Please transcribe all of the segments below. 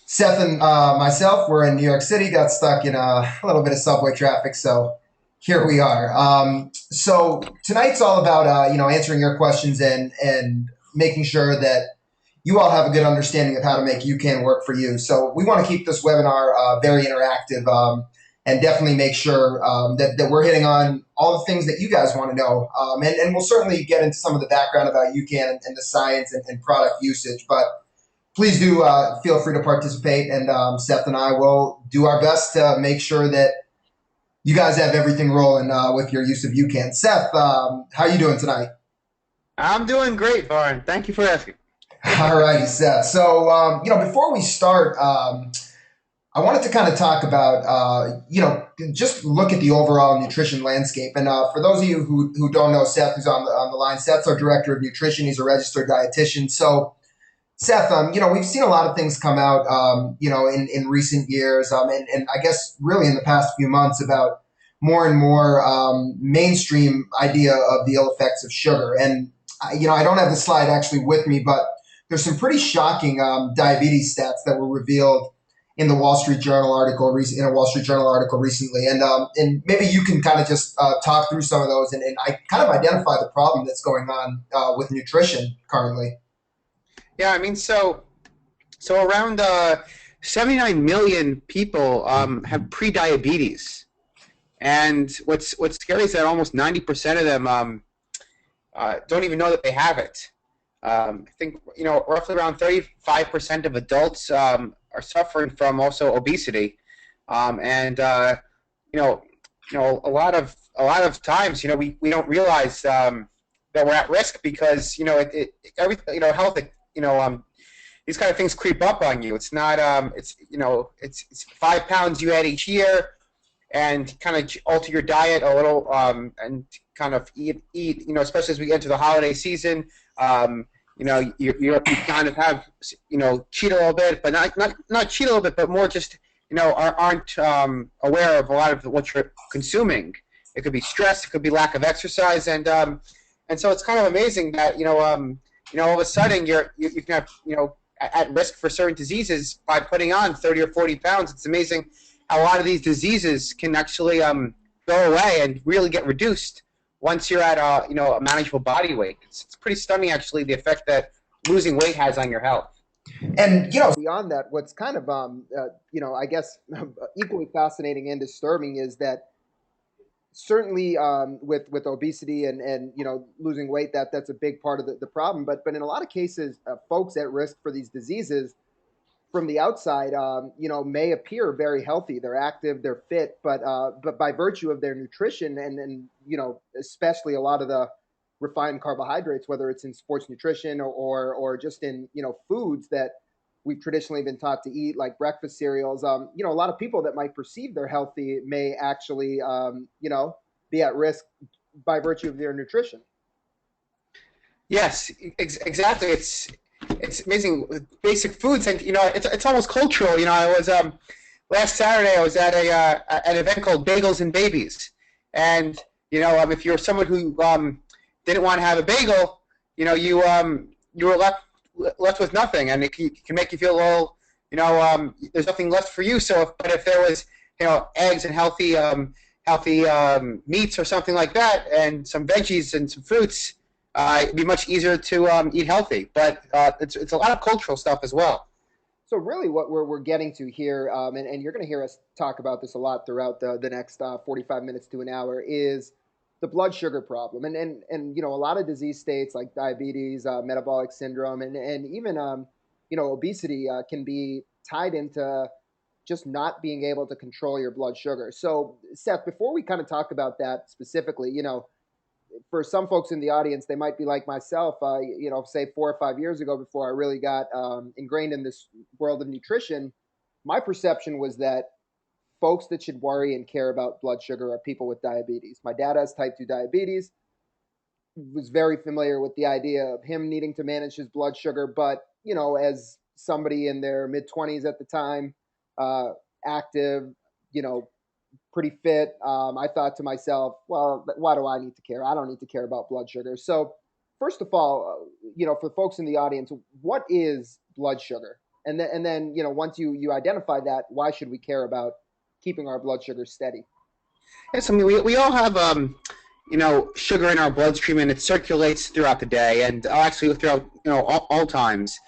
Seth and myself, we're in New York City, got stuck in a little bit of subway traffic, so here we are. So tonight's all about answering your questions and making sure that you all have a good understanding of how to make UCAN work for you. So we want to keep this webinar very interactive and definitely make sure that we're hitting on all the things that you guys want to know. And we'll certainly get into some of the background about UCAN and the science and product usage, but please do feel free to participate, and Seth and I will do our best to make sure that you guys have everything rolling with your use of UCAN. Seth, how are you doing tonight? I'm doing great, Varn. Thank you for asking. All righty, Seth. So, before we start, I wanted to kind of talk about, just look at the overall nutrition landscape. And for those of you who don't know Seth, who's on the line, Seth's our director of nutrition. He's a registered dietitian. So, Seth, we've seen a lot of things come out, in recent years, and I guess really in the past few months about more and more mainstream idea of the ill effects of sugar. And, I don't have the slide actually with me, but there's some pretty shocking diabetes stats that were revealed in the Wall Street Journal article, in a Wall Street Journal article recently. And maybe you can kind of just talk through some of those and I kind of identify the problem that's going on with nutrition currently. Yeah, I mean, so around 79 million people have pre-diabetes, and what's scary is that almost 90% of them don't even know that they have it. I think roughly around 35% of adults are suffering from also obesity, and you know a lot of times we don't realize that we're at risk because every health these kind of things creep up on you. It's not it's 5 pounds you add each year, and kind of alter your diet a little, and kind of eat especially as we enter the holiday season. You kind of have cheat a little bit, but not cheat a little bit, but more just aren't aware of a lot of what you're consuming. It could be stress, it could be lack of exercise, and so it's kind of amazing that all of a sudden you can have at risk for certain diseases by putting on 30 or 40 pounds. It's amazing how a lot of these diseases can actually go away and really get reduced once you're at a manageable body weight. It's pretty stunning actually the effect that losing weight has on your health. And beyond that, what's kind of I guess equally fascinating and disturbing is that certainly with obesity and losing weight, that's a big part of the problem. But in a lot of cases, folks at risk for these diseases from the outside, may appear very healthy. They're active, they're fit, but by virtue of their nutrition and especially a lot of the refined carbohydrates, whether it's in sports nutrition or just in foods that we've traditionally been taught to eat, like breakfast cereals. A lot of people that might perceive they're healthy may actually, be at risk by virtue of their nutrition. Yes, exactly. It's amazing with basic foods, and it's almost cultural. I was last Saturday I was at an event called Bagels and Babies, and if you're someone who didn't want to have a bagel, you were left with nothing, and it can make you feel a little, there's nothing left for you. But if there was eggs and healthy meats or something like that, and some veggies and some fruits, it'd be much easier to eat healthy. But it's a lot of cultural stuff as well. So really, what we're getting to here, and you're going to hear us talk about this a lot throughout the next 45 minutes to an hour, is the blood sugar problem, and a lot of disease states like diabetes, metabolic syndrome, and even obesity can be tied into just not being able to control your blood sugar. So, Seth, before we kind of talk about that specifically, for some folks in the audience, they might be like myself, say 4 or 5 years ago, before I really got ingrained in this world of nutrition. My perception was that folks that should worry and care about blood sugar are people with diabetes. My dad has type 2 diabetes, was very familiar with the idea of him needing to manage his blood sugar. But, as somebody in their mid 20s at the time, uh, active, you know, pretty fit, I thought to myself, well, why do I need to care? I don't need to care about blood sugar. So, first of all, for folks in the audience, what is blood sugar? And then once you identify that, why should we care about keeping our blood sugar steady? Yes, I mean we all have sugar in our bloodstream, and it circulates throughout the day, and actually throughout all times.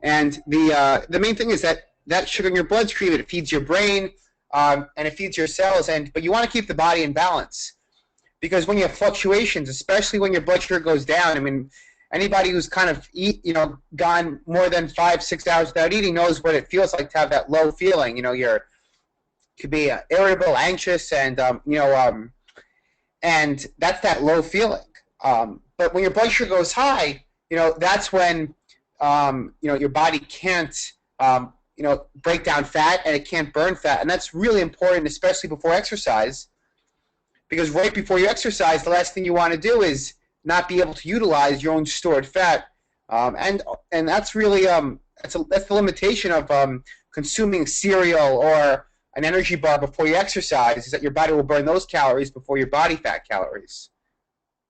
And the main thing is that sugar in your bloodstream, it feeds your brain, and it feeds your cells, but you want to keep the body in balance, because when you have fluctuations, especially when your blood sugar goes down, I mean, anybody who's kind of gone more than 5-6 hours without eating knows what it feels like to have that low feeling. You're could be irritable, anxious, and that's that low feeling. But when your blood sugar goes high, that's when your body can't break down fat, and it can't burn fat, and that's really important, especially before exercise, because right before you exercise, the last thing you want to do is not be able to utilize your own stored fat, and that's really that's the limitation of consuming cereal or an energy bar before you exercise, is that your body will burn those calories before your body fat calories.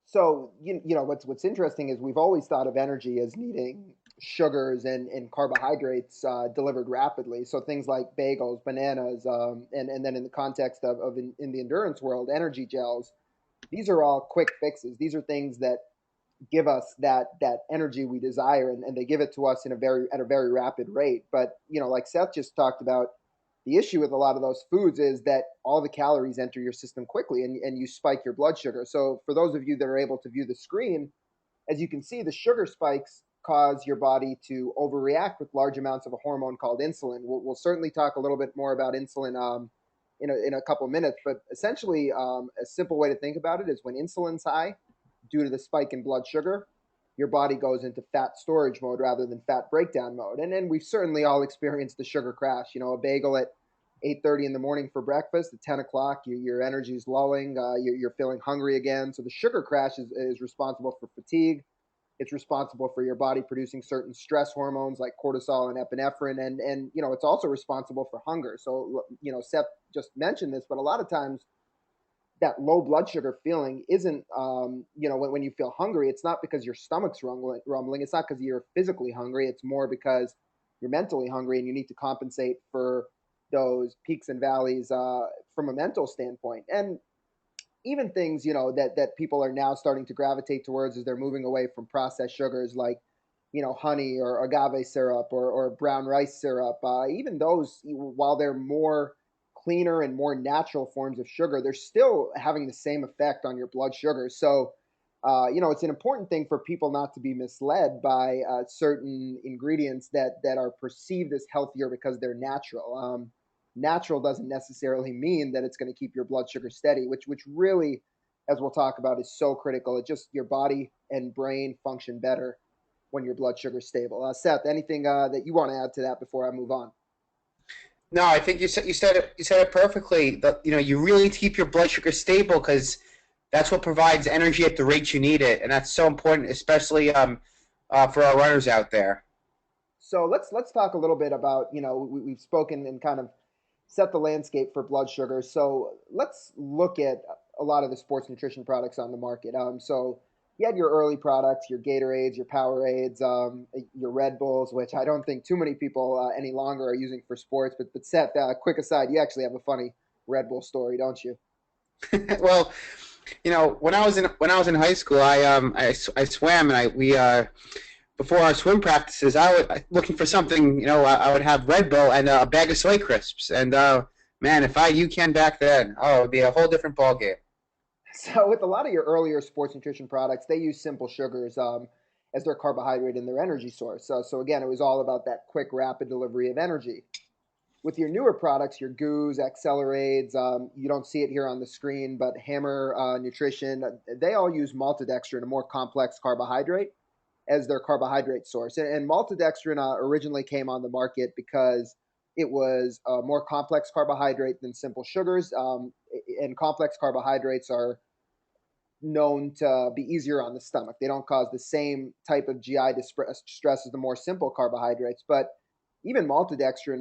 So what's interesting is we've always thought of energy as needing sugars and carbohydrates delivered rapidly. So things like bagels, bananas, and then in the context of in the endurance world, energy gels. These are all quick fixes. These are things that give us that energy we desire, and they give it to us at a very rapid rate. But like Seth just talked about, the issue with a lot of those foods is that all the calories enter your system quickly, and you spike your blood sugar. So for those of you that are able to view the screen, as you can see, the sugar spikes cause your body to overreact with large amounts of a hormone called insulin. We'll certainly talk a little bit more about insulin in a couple of minutes, but essentially, a simple way to think about it is when insulin's high due to the spike in blood sugar, your body goes into fat storage mode rather than fat breakdown mode. And then we've certainly all experienced the sugar crash. A bagel at 8:30 in the morning for breakfast. At 10 o'clock, your energy is lowing. You're feeling hungry again. So the sugar crash is responsible for fatigue. It's responsible for your body producing certain stress hormones like cortisol and epinephrine, and it's also responsible for hunger. So Seth just mentioned this, but a lot of times that low blood sugar feeling isn't when you feel hungry, it's not because your stomach's rumbling. It's not because you're physically hungry. It's more because you're mentally hungry, and you need to compensate for those peaks and valleys from a mental standpoint. And even things that people are now starting to gravitate towards as they're moving away from processed sugars like honey or agave syrup or brown rice syrup. Even those, while they're more cleaner and more natural forms of sugar, they're still having the same effect on your blood sugar. So it's an important thing for people not to be misled by certain ingredients that are perceived as healthier because they're natural. Natural doesn't necessarily mean that it's going to keep your blood sugar steady, which really, as we'll talk about, is so critical. It just your body and brain function better when your blood sugar's stable. Seth, anything that you want to add to that before I move on? No, I think you said it perfectly. You really keep your blood sugar stable, because that's what provides energy at the rate you need it, and that's so important, especially for our runners out there. So let's talk a little bit about we've spoken and kind of set the landscape for blood sugar. So let's look at a lot of the sports nutrition products on the market. So you had your early products, your Gatorades, your Powerades, your Red Bulls, which I don't think too many people any longer are using for sports. But Seth, quick aside, you actually have a funny Red Bull story, don't you? Well, when I was in high school, I swam, and I we before our swim practices, I would looking for something. I would have Red Bull and a bag of soy crisps, and man, if I Ucan back then, oh, it would be a whole different ball game. So with a lot of your earlier sports nutrition products, they use simple sugars as their carbohydrate and their energy source. So again, it was all about that quick, rapid delivery of energy. With your newer products, your goos, accelerades, you don't see it here on the screen, but Hammer Nutrition, they all use maltodextrin, a more complex carbohydrate, as their carbohydrate source. And maltodextrin originally came on the market because it was a more complex carbohydrate than simple sugars, and complex carbohydrates are known to be easier on the stomach. They don't cause the same type of GI distress as the more simple carbohydrates. But even maltodextrin,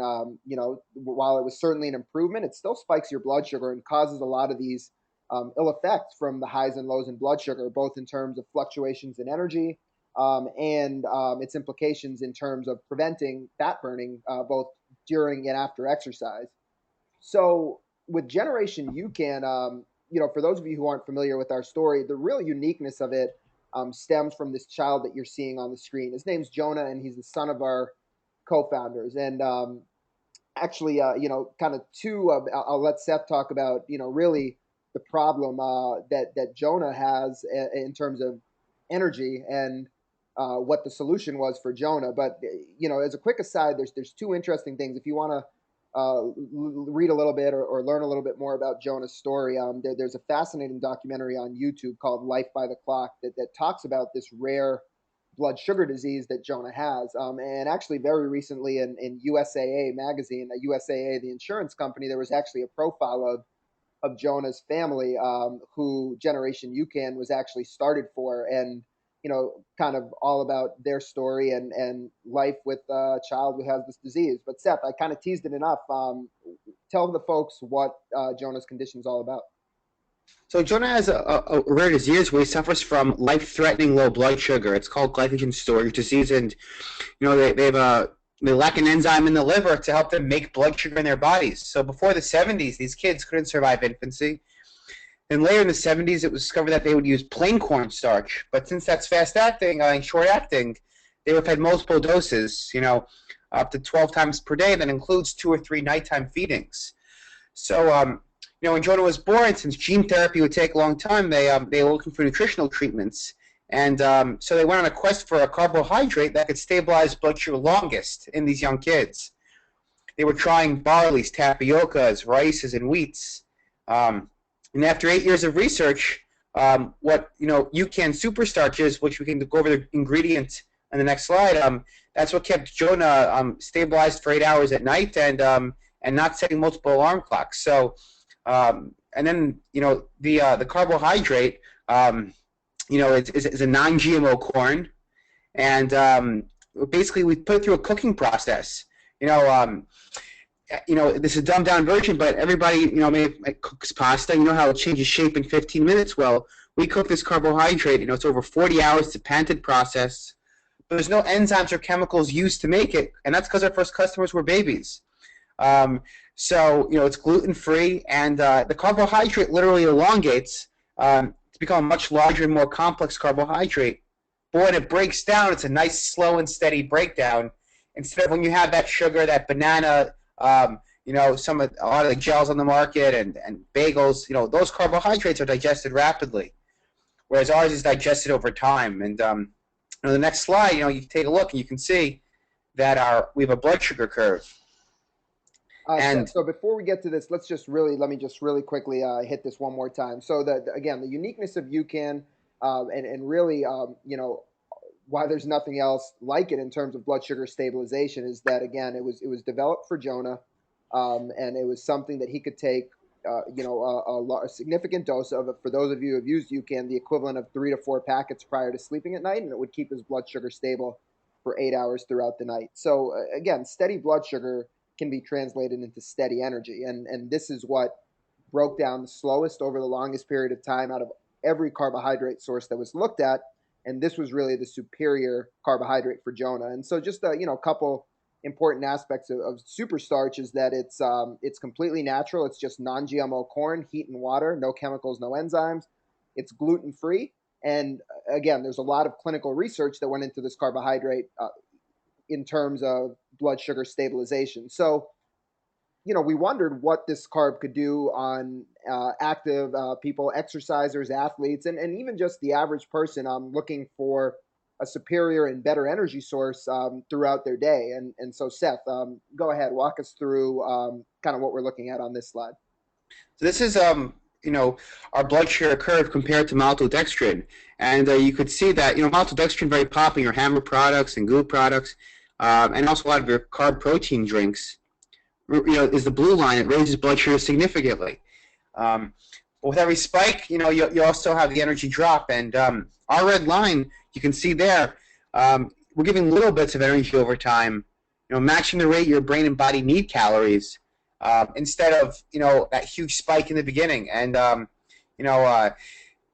while it was certainly an improvement, it still spikes your blood sugar and causes a lot of these ill effects from the highs and lows in blood sugar, both in terms of fluctuations in energy and its implications in terms of preventing fat burning both during and after exercise. So with Generation Ucan, for those of you who aren't familiar with our story, the real uniqueness of it stems from this child that you're seeing on the screen. His name's Jonah, and he's the son of our co-founders. And actually, kind of two. I'll let Seth talk about, really the problem that Jonah has in terms of energy and what the solution was for Jonah. But as a quick aside, there's two interesting things. If you want to read a little bit or learn a little bit more about Jonah's story, there's a fascinating documentary on YouTube called Life by the Clock that talks about this rare blood sugar disease that Jonah has. And actually, very recently in USAA magazine, USAA, the insurance company, there was actually a profile of Jonah's family, who Generation Ucan was actually started for, and kind of all about their story and life with a child who has this disease. But Seth, I kind of teased it enough. Tell the folks what Jonah's condition is all about. So Jonah has a rare disease where he suffers from life-threatening low blood sugar. It's called glycogen storage disease, and they lack an enzyme in the liver to help them make blood sugar in their bodies. So before the 70s, these kids couldn't survive infancy. Then later in the 70s, it was discovered that they would use plain cornstarch. But since that's fast-acting and short-acting, they were fed multiple doses, up to 12 times per day. That includes 2 or 3 nighttime feedings. So, when Jonah was born, since gene therapy would take a long time, they were looking for nutritional treatments. And so they went on a quest for a carbohydrate that could stabilize blood sugar longest in these young kids. They were trying barleys, tapiocas, rices, and wheats. And after 8 years of research, what Ucan superstarch is, which we can go over the ingredient on the next slide, that's what kept Jonah stabilized for 8 hours at night and not setting multiple alarm clocks. So, and then the carbohydrate, is a non-GMO corn, and basically we put it through a cooking process. This is a dumbed down version, but everybody, cooks pasta. You know how it changes shape in 15 minutes? Well, we cook this carbohydrate. It's over 40 hours. It's a patented process. But there's no enzymes or chemicals used to make it, and that's because our first customers were babies. So, it's gluten-free, and the carbohydrate literally elongates to become a much larger and more complex carbohydrate. But when it breaks down, it's a nice, slow and steady breakdown. Instead of when you have that sugar, that banana, a lot of the gels on the market and bagels, those carbohydrates are digested rapidly, whereas ours is digested over time. And the next slide, you take a look and you can see that we have a blood sugar curve. So before we get to this, let me just really quickly hit this one more time. So again, the uniqueness of Ucan, and really, why there's nothing else like it in terms of blood sugar stabilization is that, again, it was developed for Jonah, and it was something that he could take, a significant dose of. For those of you who have used Ucan, the equivalent of 3 to 4 packets prior to sleeping at night, and it would keep his blood sugar stable for 8 hours throughout the night. So again, steady blood sugar can be translated into steady energy, and this is what broke down the slowest over the longest period of time out of every carbohydrate source that was looked at. And this was really the superior carbohydrate for Jonah. And so just a couple important aspects of superstarch is that it's completely natural. It's just non-GMO corn, heat and water, no chemicals, no enzymes. It's gluten-free. And again, there's a lot of clinical research that went into this carbohydrate in terms of blood sugar stabilization. So, we wondered what this carb could do on active people, exercisers, athletes, and even just the average person looking for a superior and better energy source throughout their day. And so, Seth, go ahead, walk us through kind of what we're looking at on this slide. So this is, our blood sugar curve compared to maltodextrin. And you could see that, maltodextrin very popular in hammer products and Goop products, and also a lot of your carb protein drinks. Is the blue line. It raises blood sugar significantly. But with every spike, you also have the energy drop. And our red line, you can see there, we're giving little bits of energy over time, matching the rate your brain and body need calories, instead of, that huge spike in the beginning. And,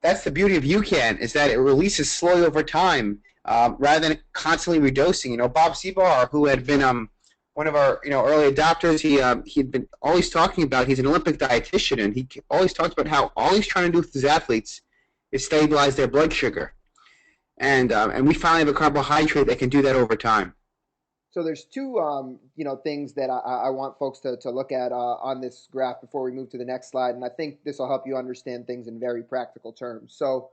that's the beauty of Ucan, is that it releases slowly over time, rather than constantly redosing. Bob Seabar, who had been one of our early adopters, he'd been always talking about, he's an Olympic dietitian, and he always talks about how all he's trying to do with his athletes is stabilize their blood sugar. And we finally have a carbohydrate that can do that over time. So there's two, things that I want folks to look at on this graph before we move to the next slide, and I think this will help you understand things in very practical terms. So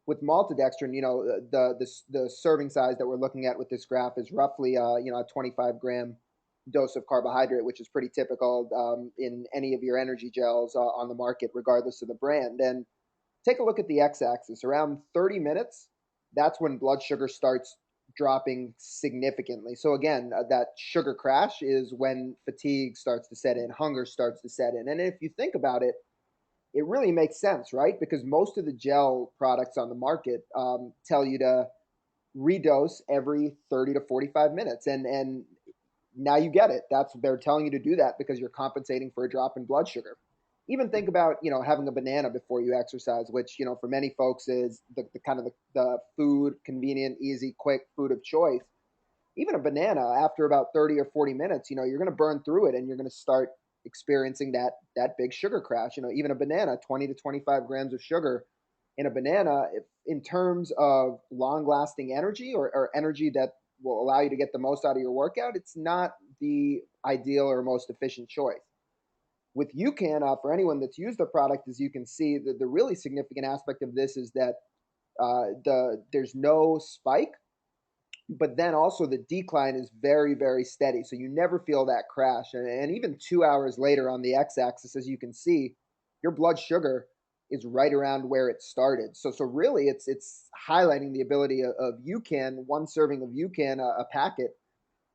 with maltodextrin, the serving size that we're looking at with this graph is roughly, a 25-gram dose of carbohydrate, which is pretty typical in any of your energy gels on the market, regardless of the brand. And take a look at the x-axis. Around 30 minutes, that's when blood sugar starts dropping significantly. So again, that sugar crash is when fatigue starts to set in, hunger starts to set in. And if you think about it, it really makes sense, right? Because most of the gel products on the market tell you to redose every 30 to 45 minutes. And now you get it. They're telling you to do that because you're compensating for a drop in blood sugar. Even think about, having a banana before you exercise, which, for many folks is the kind of the food, convenient, easy, quick food of choice. Even a banana, after about 30 or 40 minutes, you're going to burn through it and you're going to start experiencing that big sugar crash. Even a banana, 20 to 25 grams of sugar in a banana, in terms of long-lasting energy or energy that will allow you to get the most out of your workout, it's not the ideal or most efficient choice. With Ucan, for anyone that's used the product, as you can see, the really significant aspect of this is that there's no spike, but then also the decline is very, very steady. So you never feel that crash. And even 2 hours later on the x-axis, as you can see, your blood sugar is right around where it started. So really, it's highlighting the ability of Ucan, one serving of Ucan, a packet,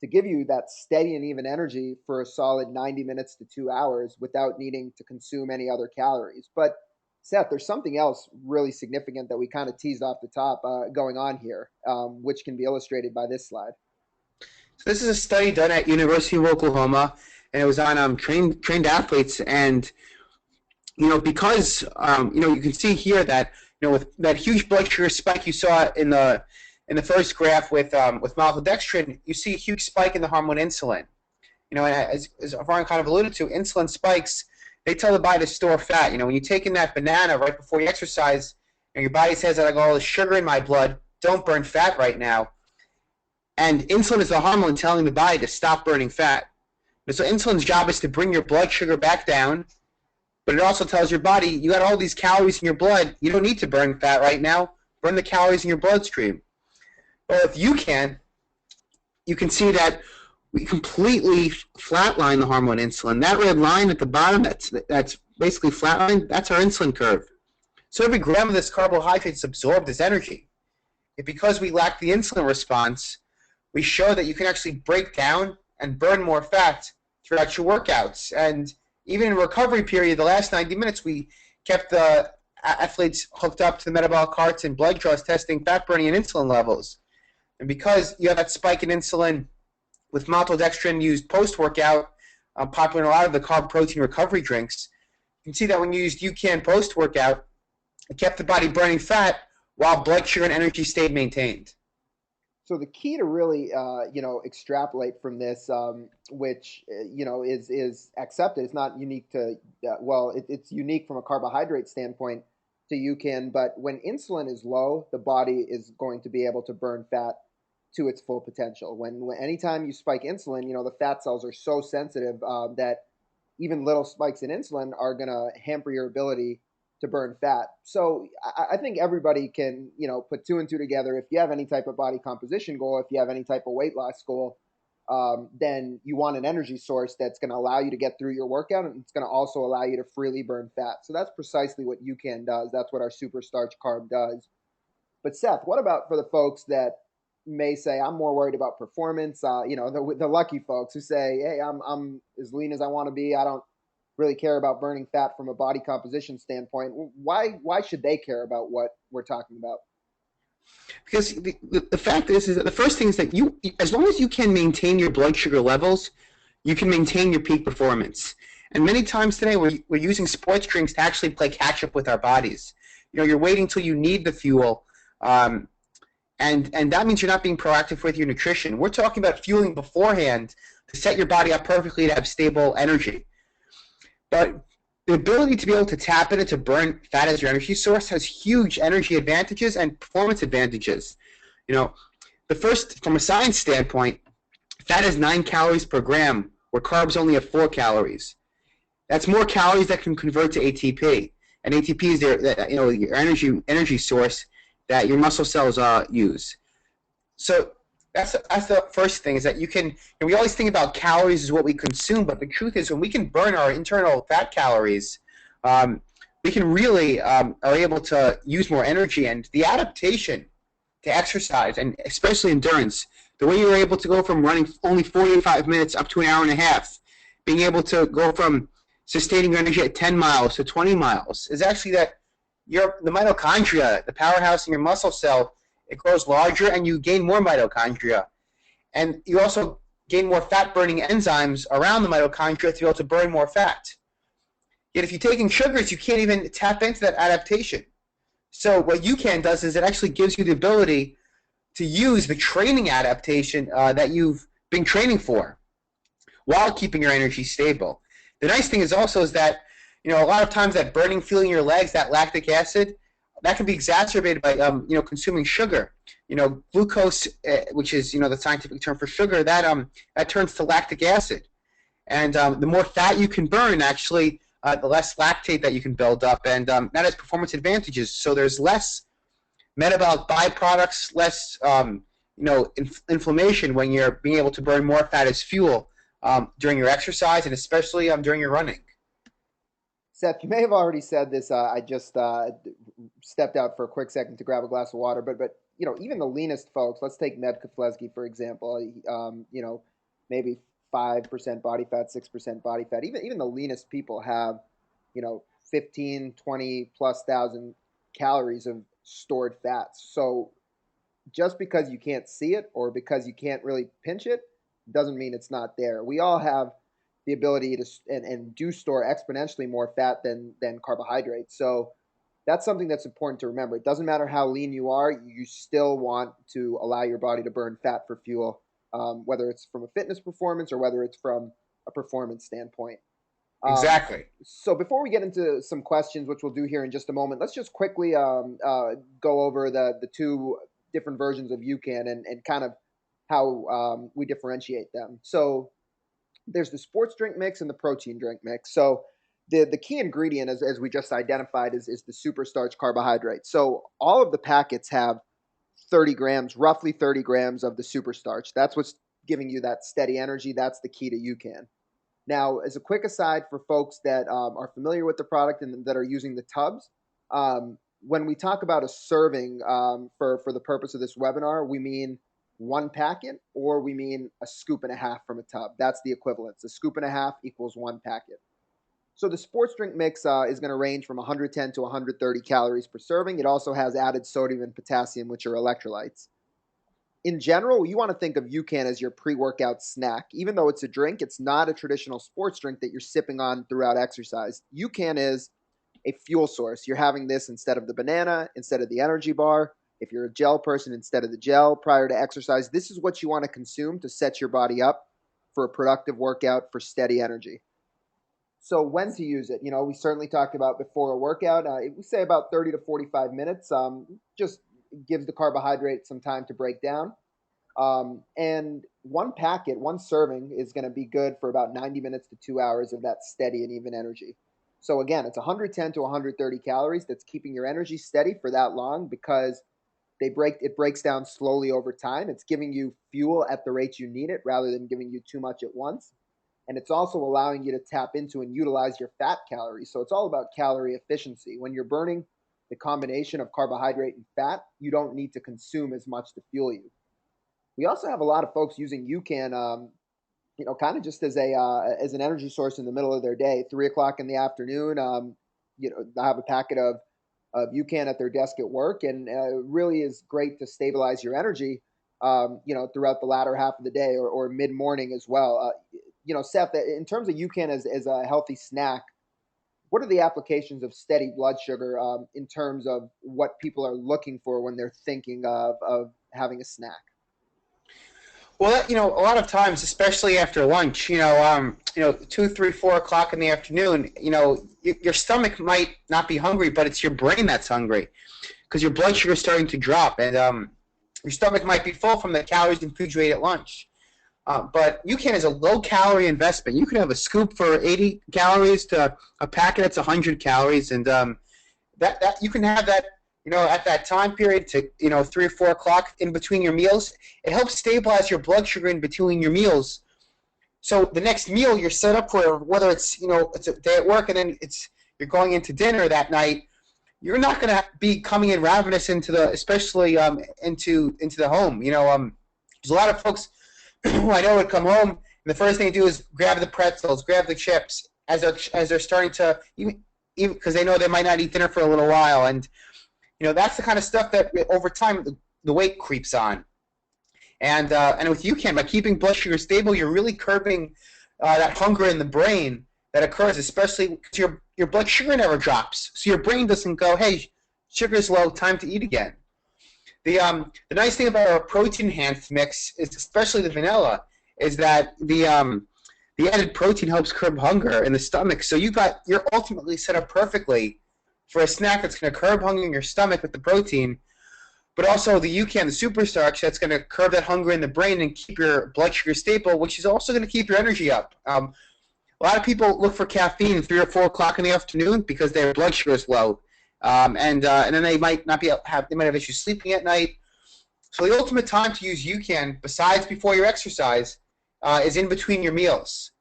to give you that steady and even energy for a solid 90 minutes to 2 hours without needing to consume any other calories. But Seth, there's something else really significant that we kind of teased off the top going on here, which can be illustrated by this slide. So this is a study done at University of Oklahoma, and it was on trained athletes. And because you can see here that with that huge blood sugar spike you saw in the first graph with maltodextrin, you see a huge spike in the hormone insulin. As Ron kind of alluded to, insulin spikes, they tell the body to store fat. When you take in that banana right before you exercise, and your body says that I got all this sugar in my blood, don't burn fat right now. And insulin is the hormone telling the body to stop burning fat. So insulin's job is to bring your blood sugar back down, but it also tells your body, you got all these calories in your blood, you don't need to burn fat right now, burn the calories in your bloodstream. Well, if you can see that we completely flatline the hormone insulin. That red line at the bottom, that's basically flatline, that's our insulin curve. So every gram of this carbohydrate is absorbed as energy. And because we lack the insulin response, we show that you can actually break down and burn more fat throughout your workouts. And even in recovery period, the last 90 minutes, we kept the athletes hooked up to the metabolic carts and blood draws testing fat burning and insulin levels. And because you have that spike in insulin with maltodextrin used post-workout, popular in a lot of the carb protein recovery drinks, you can see that when you used Ucan post-workout, it kept the body burning fat while blood sugar and energy stayed maintained. So the key to really, extrapolate from this, which, is accepted. It's not unique to, it's unique from a carbohydrate standpoint to Ucan, but when insulin is low, the body is going to be able to burn fat to its full potential. When anytime you spike insulin, the fat cells are so sensitive that even little spikes in insulin are going to hamper your ability to burn fat. So I think everybody can, put two and two together. If you have any type of body composition goal, if you have any type of weight loss goal, then you want an energy source that's going to allow you to get through your workout, and it's going to also allow you to freely burn fat. So that's precisely what Ucan does. That's what our superstarch carb does. But Seth, what about for the folks that may say, I'm more worried about performance, the lucky folks who say, hey, I'm as lean as I want to be. I don't really care about burning fat from a body composition standpoint. Why should they care about what we're talking about? Because the fact is that the first thing is that as long as you can maintain your blood sugar levels, you can maintain your peak performance. And many times today, we're using sports drinks to actually play catch up with our bodies. You're waiting till you need the fuel. And that means you're not being proactive with your nutrition. We're talking about fueling beforehand to set your body up perfectly to have stable energy. But the ability to be able to tap into to burn fat as your energy source has huge energy advantages and performance advantages. You know, the first, from a science standpoint, fat has 9 calories per gram, where carbs only have 4 calories. That's more calories that can convert to ATP. And ATP is your energy source that your muscle cells use. So that's the first thing, is that you can, and we always think about calories as what we consume, but the truth is when we can burn our internal fat calories, we can really are able to use more energy. And the adaptation to exercise, and especially endurance, the way you're able to go from running only 45 minutes up to an hour and a half, being able to go from sustaining your energy at 10 miles to 20 miles, is actually that the mitochondria, the powerhouse in your muscle cell, it grows larger and you gain more mitochondria. And you also gain more fat-burning enzymes around the mitochondria to be able to burn more fat. Yet if you're taking sugars, you can't even tap into that adaptation. So what Ucan does is it actually gives you the ability to use the training adaptation that you've been training for while keeping your energy stable. The nice thing is also is that, a lot of times that burning feeling in your legs, that lactic acid, that can be exacerbated by consuming sugar. Glucose, which is the scientific term for sugar, that turns to lactic acid, and the more fat you can burn, actually, the less lactate that you can build up, and that has performance advantages. So there's less metabolic byproducts, less inflammation when you're being able to burn more fat as fuel during your exercise, and especially during your running. Seth, you may have already said this. I just stepped out for a quick second to grab a glass of water, but even the leanest folks. Let's take Ned Keflezighi, for example. Maybe 5% body fat, 6% body fat. Even the leanest people have 15, 20 plus thousand calories of stored fats. So just because you can't see it or because you can't really pinch it doesn't mean it's not there. We all have the ability to and do store exponentially more fat than carbohydrates. So that's something that's important to remember. It doesn't matter how lean you are, you still want to allow your body to burn fat for fuel, whether it's from a fitness performance or whether it's from a performance standpoint. Exactly. So before we get into some questions, which we'll do here in just a moment, let's just quickly go over the two different versions of Ucan and kind of how we differentiate them. So there's the sports drink mix and the protein drink mix. So the key ingredient, as we just identified, is the superstarch carbohydrate. So all of the packets have 30 grams, roughly 30 grams of the superstarch. That's what's giving you that steady energy. That's the key to Ucan. Now, as a quick aside for folks that are familiar with the product and that are using the tubs, when we talk about a serving for the purpose of this webinar, we mean one packet or we mean a scoop and a half from a tub. That's the equivalence. A scoop and a half equals one packet. So the sports drink mix is going to range from 110 to 130 calories per serving. It also has added sodium and potassium, which are electrolytes. In general, you want to think of Ucan as your pre-workout snack. Even though it's a drink, it's not a traditional sports drink that you're sipping on throughout exercise. Ucan is a fuel source. You're having this instead of the banana, instead of the energy bar. If you're a gel person, instead of the gel prior to exercise, this is what you want to consume to set your body up for a productive workout for steady energy. So when to use it? We certainly talked about before a workout. We say about 30 to 45 minutes. Just gives the carbohydrate some time to break down. And one packet, one serving is going to be good for about 90 minutes to 2 hours of that steady and even energy. So again, it's 110 to 130 calories that's keeping your energy steady for that long because it breaks down slowly over time. It's giving you fuel at the rate you need it rather than giving you too much at once. And it's also allowing you to tap into and utilize your fat calories. So it's all about calorie efficiency. When you're burning the combination of carbohydrate and fat, you don't need to consume as much to fuel you. We also have a lot of folks using Ucan, kind of just as an energy source in the middle of their day. 3 o'clock in the afternoon, they have a packet of Ucan at their desk at work, and it really is great to stabilize your energy, throughout the latter half of the day or mid morning as well. Seth, in terms of Ucan as a healthy snack, what are the applications of steady blood sugar in terms of what people are looking for when they're thinking of having a snack? Well, a lot of times, especially after lunch, 2, 3, 4 o'clock in the afternoon, your stomach might not be hungry, but it's your brain that's hungry because your blood sugar is starting to drop, and your stomach might be full from the calories and food you ate at lunch. But UCAN is a low-calorie investment. You can have a scoop for 80 calories to a packet that's 100 calories, and that you can have that at that time period to 3 or 4 o'clock in between your meals. It helps stabilize your blood sugar in between your meals. So the next meal you're set up for, whether it's a day at work and then you're going into dinner that night, you're not going to be coming in ravenous especially into the home. There's a lot of folks who I know would come home and the first thing they do is grab the pretzels, grab the chips as they're starting to even because they know they might not eat dinner for a little while, and that's the kind of stuff that over time the weight creeps on. And with UCAN, by keeping blood sugar stable, you're really curbing that hunger in the brain that occurs, especially because your blood sugar never drops. So your brain doesn't go, hey, sugar's low, time to eat again. The nice thing about our protein enhanced mix is, especially the vanilla, is that the added protein helps curb hunger in the stomach. So you're ultimately set up perfectly for a snack that's going to curb hunger in your stomach with the protein, but also the Ucan, the superstarch, that's going to curb that hunger in the brain and keep your blood sugar stable, which is also going to keep your energy up. A lot of people look for caffeine 3 or 4 o'clock in the afternoon because their blood sugar is low, and then they might not they might have issues sleeping at night. So the ultimate time to use Ucan, besides before your exercise, is in between your meals.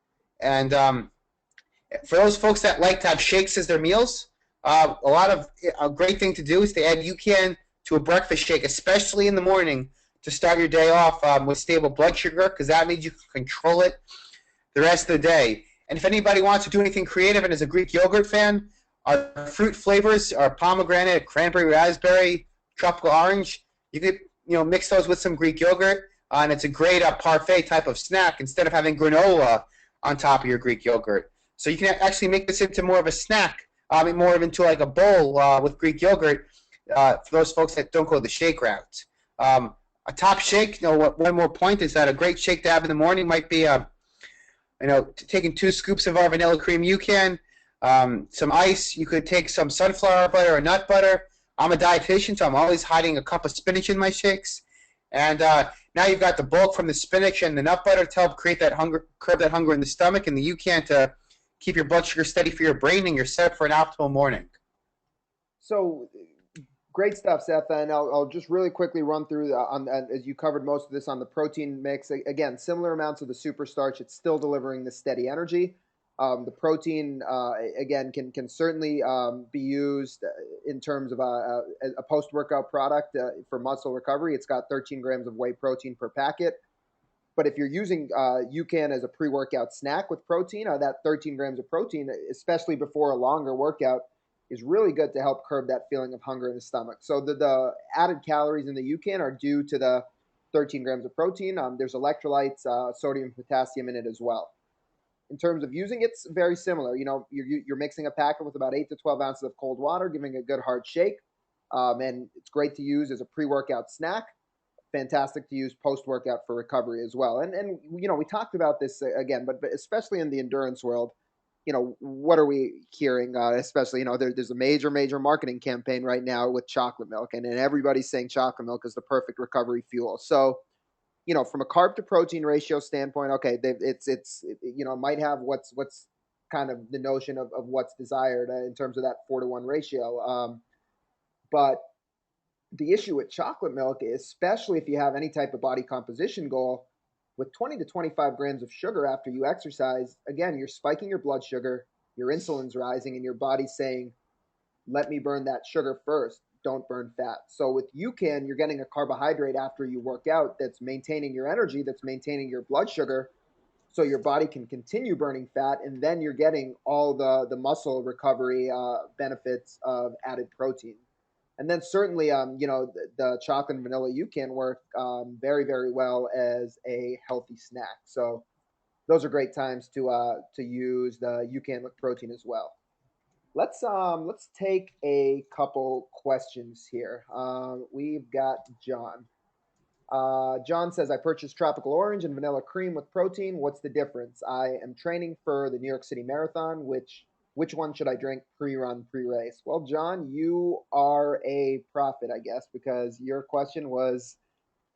And for those folks that like to have shakes as their meals, a great thing to do is to add UCAN to a breakfast shake, especially in the morning, to start your day off with stable blood sugar, because that means you can control it the rest of the day. And if anybody wants to do anything creative and is a Greek yogurt fan, our fruit flavors are pomegranate, cranberry, raspberry, tropical orange. You could mix those with some Greek yogurt, and it's a great parfait type of snack instead of having granola on top of your Greek yogurt. So you can actually make this into more of a snack, more into like a bowl with Greek yogurt for those folks that don't go the shake route. A top shake, one more point is that a great shake to have in the morning might be taking 2 scoops of our vanilla cream Ucan, some ice. You could take some sunflower butter or nut butter. I'm a dietitian, so I'm always hiding a cup of spinach in my shakes. And now you've got the bulk from the spinach and the nut butter to help create that hunger, curb that hunger in the stomach, and the Ucan to keep your blood sugar steady for your brain, and you're set up for an optimal morning. So great stuff, Seth. And I'll just really quickly run through as you covered most of this on the protein mix. Again, similar amounts of the super starch. It's still delivering the steady energy. The protein, again, can certainly be used in terms of a post-workout product for muscle recovery. It's got 13 grams of whey protein per packet. But if you're using UCAN as a pre-workout snack with protein, that 13 grams of protein, especially before a longer workout, is really good to help curb that feeling of hunger in the stomach. So the added calories in the Ucan are due to the 13 grams of protein. There's electrolytes, sodium, and potassium in it as well. In terms of using it, it's very similar. You're mixing a packet with about 8 to 12 ounces of cold water, giving a good hard shake. And it's great to use as a pre-workout snack. Fantastic to use post-workout for recovery as well. And we talked about this again, but especially in the endurance world, what are we hearing? Especially, there's a major marketing campaign right now with chocolate milk, and everybody's saying chocolate milk is the perfect recovery fuel. So, from a carb to protein ratio standpoint, okay, it's might have what's kind of the notion of what's desired in terms of that 4-to-1 ratio. But the issue with chocolate milk, especially if you have any type of body composition goal, with 20 to 25 grams of sugar after you exercise, again, you're spiking your blood sugar, your insulin's rising, and your body's saying, let me burn that sugar first. Don't burn fat. So with Ucan, you're getting a carbohydrate after you work out that's maintaining your energy, that's maintaining your blood sugar, so your body can continue burning fat, and then you're getting all the muscle recovery benefits of added protein. And then certainly, the chocolate and vanilla Ucan work very well as a healthy snack. So those are great times to use the Ucan with protein as well. Let's take a couple questions here. We've got John. John says, I purchased tropical orange and vanilla cream with protein. What's the difference? I am training for the New York City Marathon. Which one should I drink pre-run, pre-race? Well, John, you are a prophet, I guess, because your question was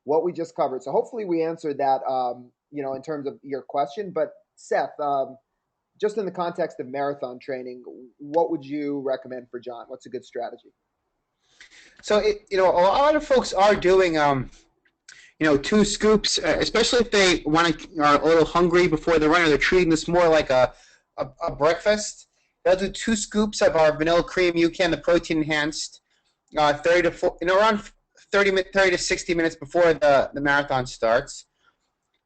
what we just covered. So hopefully we answered that, in terms of your question. But Seth, just in the context of marathon training, what would you recommend for John? What's a good strategy? So a lot of folks are doing 2 scoops, especially if they are a little hungry before the run, or they're treating this more like a breakfast. They'll do 2 scoops of our vanilla cream Ucan, the protein enhanced, 30 to 4, around 30 to 60 minutes before the marathon starts.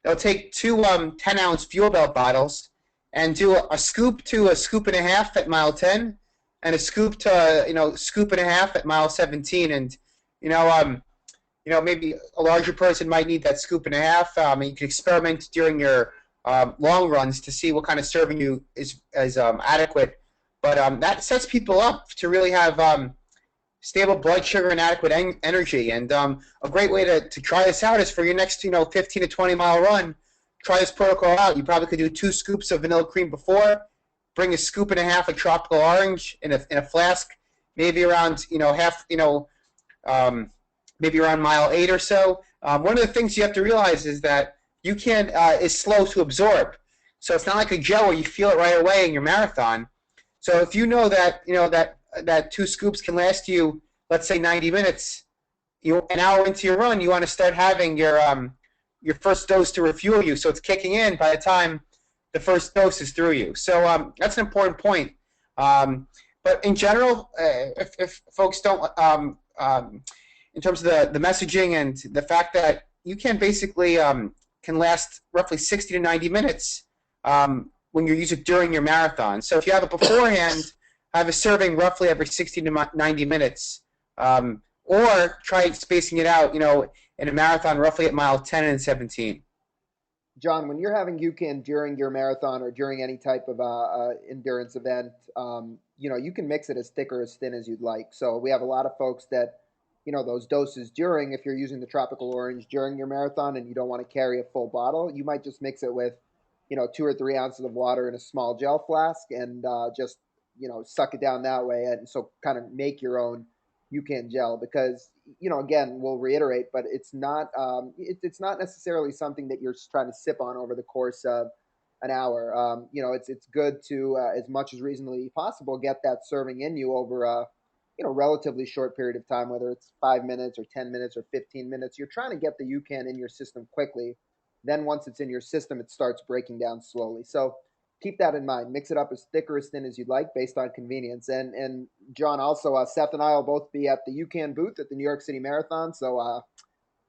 They'll take 2 10-ounce fuel belt bottles and do a scoop to a scoop and a half at mile 10, and a scoop to scoop and a half at mile 17. And maybe a larger person might need that scoop and a half. You can experiment during your long runs to see what kind of serving you is adequate. But that sets people up to really have stable blood sugar and adequate energy. And a great way to try this out is for your next 15 to 20 mile run. Try this protocol out. You probably could do 2 scoops of vanilla cream before. Bring a scoop and a half of tropical orange in a flask, maybe around maybe around mile 8 or so. One of the things you have to realize is that Ucan is slow to absorb, so it's not like a gel where you feel it right away in your marathon. So if you know that that 2 scoops can last you, let's say, 90 minutes, an hour into your run, you want to start having your first dose to refuel you, so it's kicking in by the time the first dose is through you. So that's an important point. But in general, if folks don't, in terms of the messaging and the fact that you can basically can last roughly 60 to 90 minutes when you use it during your marathon. So if you have it beforehand, have a serving roughly every 60 to 90 minutes, or try spacing it out, in a marathon roughly at mile 10 and 17. John, when you're having Ucan during your marathon or during any type of endurance event, you can mix it as thick or as thin as you'd like. So we have a lot of folks that, those doses during, if you're using the tropical orange during your marathon and you don't want to carry a full bottle, you might just mix it with, 2 or 3 ounces of water in a small gel flask and just, suck it down that way. And so kind of make your own Ucan gel because, again, we'll reiterate, but it's not necessarily something that you're trying to sip on over the course of an hour. It's good to, as much as reasonably possible, get that serving in you over a, relatively short period of time, whether it's 5 minutes or 10 minutes or 15 minutes. You're trying to get the Ucan in your system quickly. Then once it's in your system, it starts breaking down slowly. So keep that in mind. Mix it up as thick or as thin as you'd like based on convenience. And John, also, Seth and I will both be at the Ucan booth at the New York City Marathon. So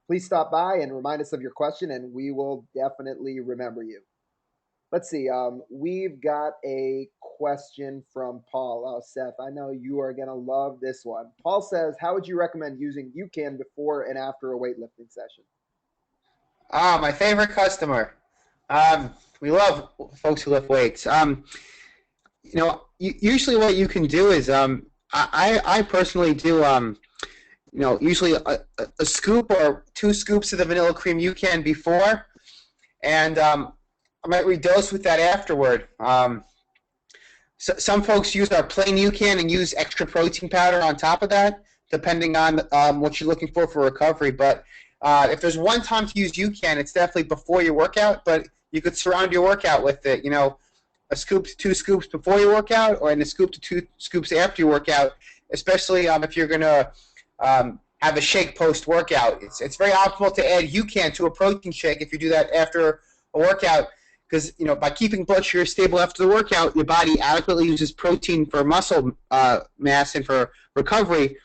please stop by and remind us of your question, and we will definitely remember you. Let's see. We've got a question from Paul. Seth, I know you are going to love this one. Paul says, how would you recommend using Ucan before and after a weightlifting session? My favorite customer. We love folks who lift weights. Usually what you can do is, I personally do, usually a scoop or 2 scoops of the vanilla cream Ucan before, and I might redose with that afterward. So some folks use our plain Ucan and use extra protein powder on top of that, depending on what you're looking for recovery. But if there's one time to use Ucan, it's definitely before your workout. But you could surround your workout with it. A scoop to 2 scoops before your workout, or in a scoop to 2 scoops after your workout. Especially if you're gonna have a shake post workout. It's very optimal to add Ucan to a protein shake if you do that after a workout. Because by keeping blood sugar stable after the workout, your body adequately uses protein for muscle mass and for recovery,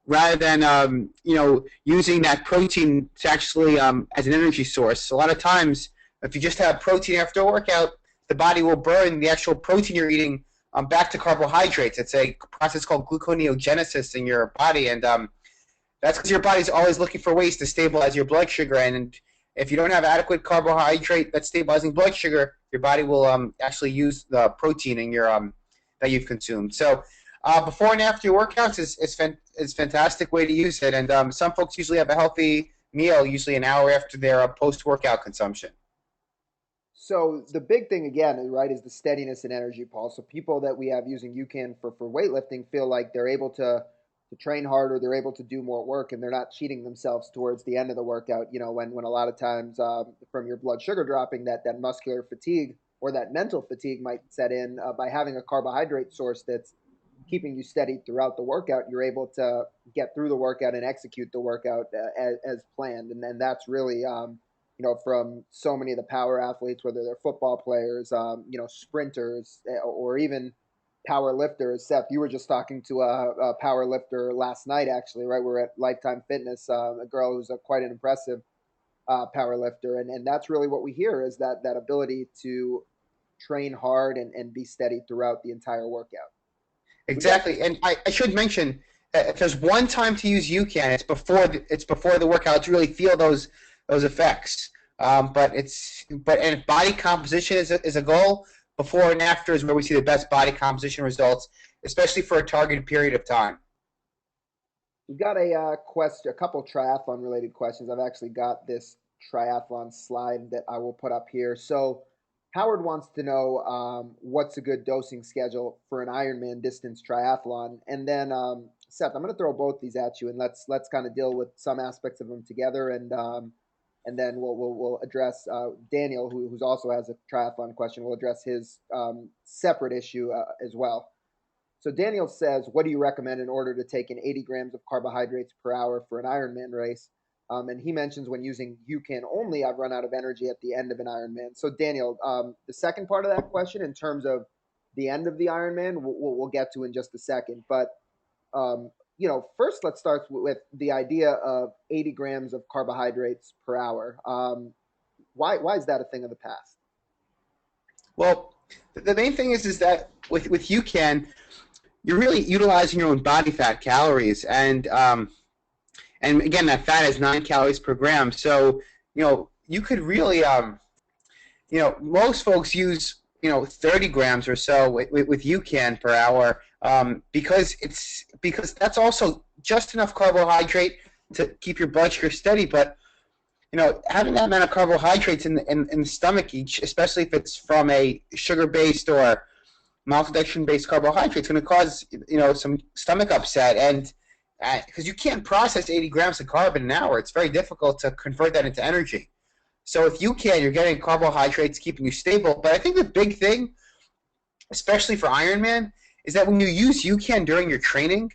rather than using that protein to actually as an energy source. A lot of times, if you just have protein after a workout, the body will burn the actual protein you're eating back to carbohydrates. It's a process called gluconeogenesis in your body, and that's because your body's always looking for ways to stabilize your blood sugar. And if you don't have adequate carbohydrate that's stabilizing blood sugar, your body will actually use the protein in your that you've consumed. So before and after your workouts is a fantastic way to use it. And some folks usually have a healthy meal, usually an hour after their post-workout consumption. So the big thing again, right, is the steadiness and energy, Paul. So people that we have using UCAN for weightlifting feel like they're able to train harder, they're able to do more work, and they're not cheating themselves towards the end of the workout. You know, when a lot of times from your blood sugar dropping, that muscular fatigue or that mental fatigue might set in by having a carbohydrate source that's keeping you steady throughout the workout. You're able to get through the workout and execute the workout as planned, and that's really you know, from so many of the power athletes, whether they're football players, you know, sprinters, or even power lifters. Seth, you were just talking to a power lifter last night, actually, right? We're at Lifetime Fitness, a girl who's quite an impressive power lifter, and that's really what we hear is that ability to train hard and be steady throughout the entire workout. We got Exactly, and I should mention that if there's one time to use UCAN, it's before the workout to really feel those effects. And if body composition is a goal, before and after is where we see the best body composition results, especially for a targeted period of time. We've got a question, a couple triathlon related questions. I've actually got this triathlon slide that I will put up here. So Howard wants to know what's a good dosing schedule for an Ironman distance triathlon, and then Seth, I'm going to throw both these at you, and let's kind of deal with some aspects of them together, and then we'll address Daniel, who's also has a triathlon question. We'll address his separate issue as well. So Daniel says, what do you recommend in order to take in 80 grams of carbohydrates per hour for an Ironman race? And he mentions when using UCAN only, I've run out of energy at the end of an Ironman. So Daniel, the second part of that question, in terms of the end of the Ironman, we'll get to in just a second. But you know, first let's start with the idea of 80 grams of carbohydrates per hour. Why is that a thing of the past? Well, the main thing is that with UCAN, you're really utilizing your own body fat calories, and again, that fat is 9 calories per gram. So you could really most folks use 30 grams or so with UCAN per hour, because that's also just enough carbohydrate to keep your blood sugar steady. But having that amount of carbohydrates in the stomach, especially if it's from a sugar-based or maltodextrin-based carbohydrate, it's going to cause some stomach upset, and because you can't process 80 grams of carb in an hour, it's very difficult to convert that into energy. So if you can, you're getting carbohydrates keeping you stable. But I think the big thing, especially for Ironman, is that when you use UCAN during your training,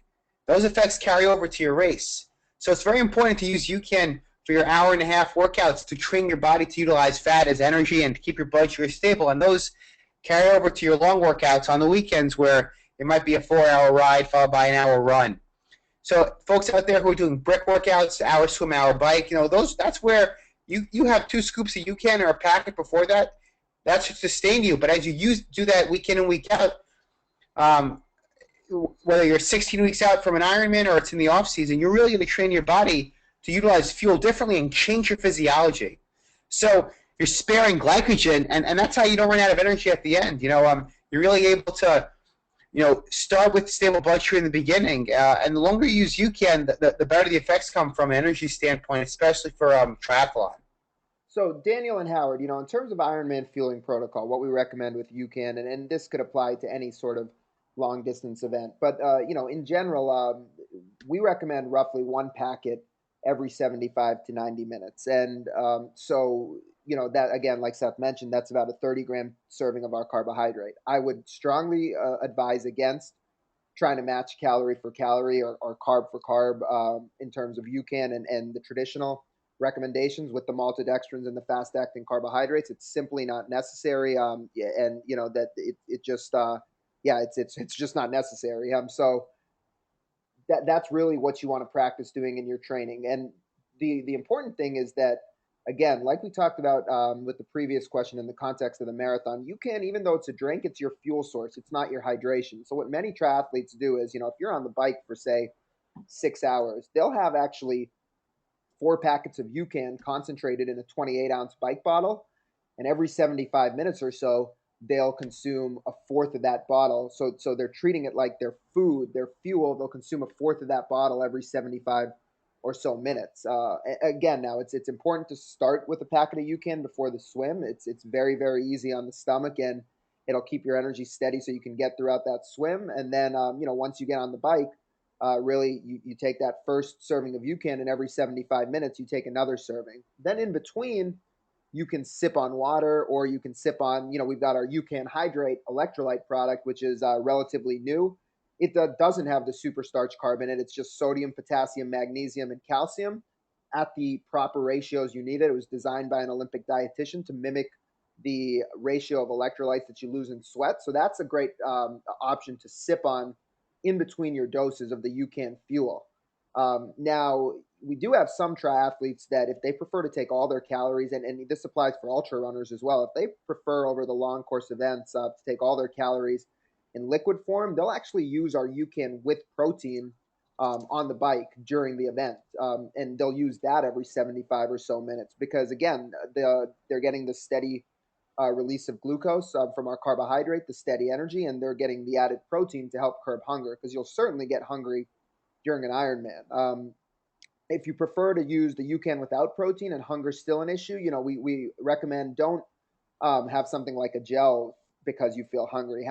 those effects carry over to your race. So it's very important to use UCAN for your hour-and-a-half workouts to train your body to utilize fat as energy and to keep your blood sugar stable. And those carry over to your long workouts on the weekends, where it might be a 4-hour ride followed by an hour run. So folks out there who are doing brick workouts, hour swim, hour bike, that's where you have 2 scoops of UCAN or a packet before that. That should sustain you. But as you do that week in and week out, whether you're 16 weeks out from an Ironman or it's in the off season, you're really going to train your body to utilize fuel differently and change your physiology. So you're sparing glycogen, and that's how you don't run out of energy at the end. You're really able to start with stable blood sugar in the beginning, and the longer you use UCAN, the better the effects come from an energy standpoint, especially for triathlon. So Daniel and Howard, in terms of Ironman fueling protocol, what we recommend with UCAN, and this could apply to any sort of long distance event, but in general, we recommend roughly 1 packet every 75 to 90 minutes, and so that again, like Seth mentioned, that's about a 30-gram serving of our carbohydrate. I would strongly advise against trying to match calorie for calorie or carb for carb in terms of UCAN and the traditional recommendations with the maltodextrins and the fast-acting carbohydrates. It's simply not necessary, and that it just it's just not necessary. So that's really what you want to practice doing in your training. And the important thing is that, again, like we talked about with the previous question in the context of the marathon, UCAN, even though it's a drink, it's your fuel source. It's not your hydration. So what many triathletes do is, if you're on the bike for, say, 6 hours, they'll have actually 4 packets of UCAN concentrated in a 28-ounce bike bottle. And every 75 minutes or so, they'll consume a fourth of that bottle. So they're treating it like their food, their fuel. They'll consume a fourth of that bottle every 75 or so minutes. Again, now it's important to start with a packet of Ucan before the swim. It's very very easy on the stomach, and it'll keep your energy steady so you can get throughout that swim. And then once you get on the bike, really you take that first serving of Ucan, and every 75 minutes you take another serving. Then in between, you can sip on water, or you can sip on, we've got our Ucan Hydrate electrolyte product, which is relatively new. It doesn't have the superstarch carb in it. It's just sodium, potassium, magnesium, and calcium at the proper ratios you need it. It was designed by an Olympic dietitian to mimic the ratio of electrolytes that you lose in sweat. So that's a great option to sip on in between your doses of the Ucan fuel. Now, we do have some triathletes that if they prefer to take all their calories, and this applies for ultra runners as well, if they prefer over the long course events to take all their calories in liquid form, they'll actually use our Ucan with protein on the bike during the event. And they'll use that every 75 or so minutes because, again, they're getting the steady release of glucose from our carbohydrate, the steady energy, and they're getting the added protein to help curb hunger because you'll certainly get hungry during an Ironman. If you prefer to use the Ucan without protein and hunger's still an issue, we recommend don't have something like a gel because you feel hungry.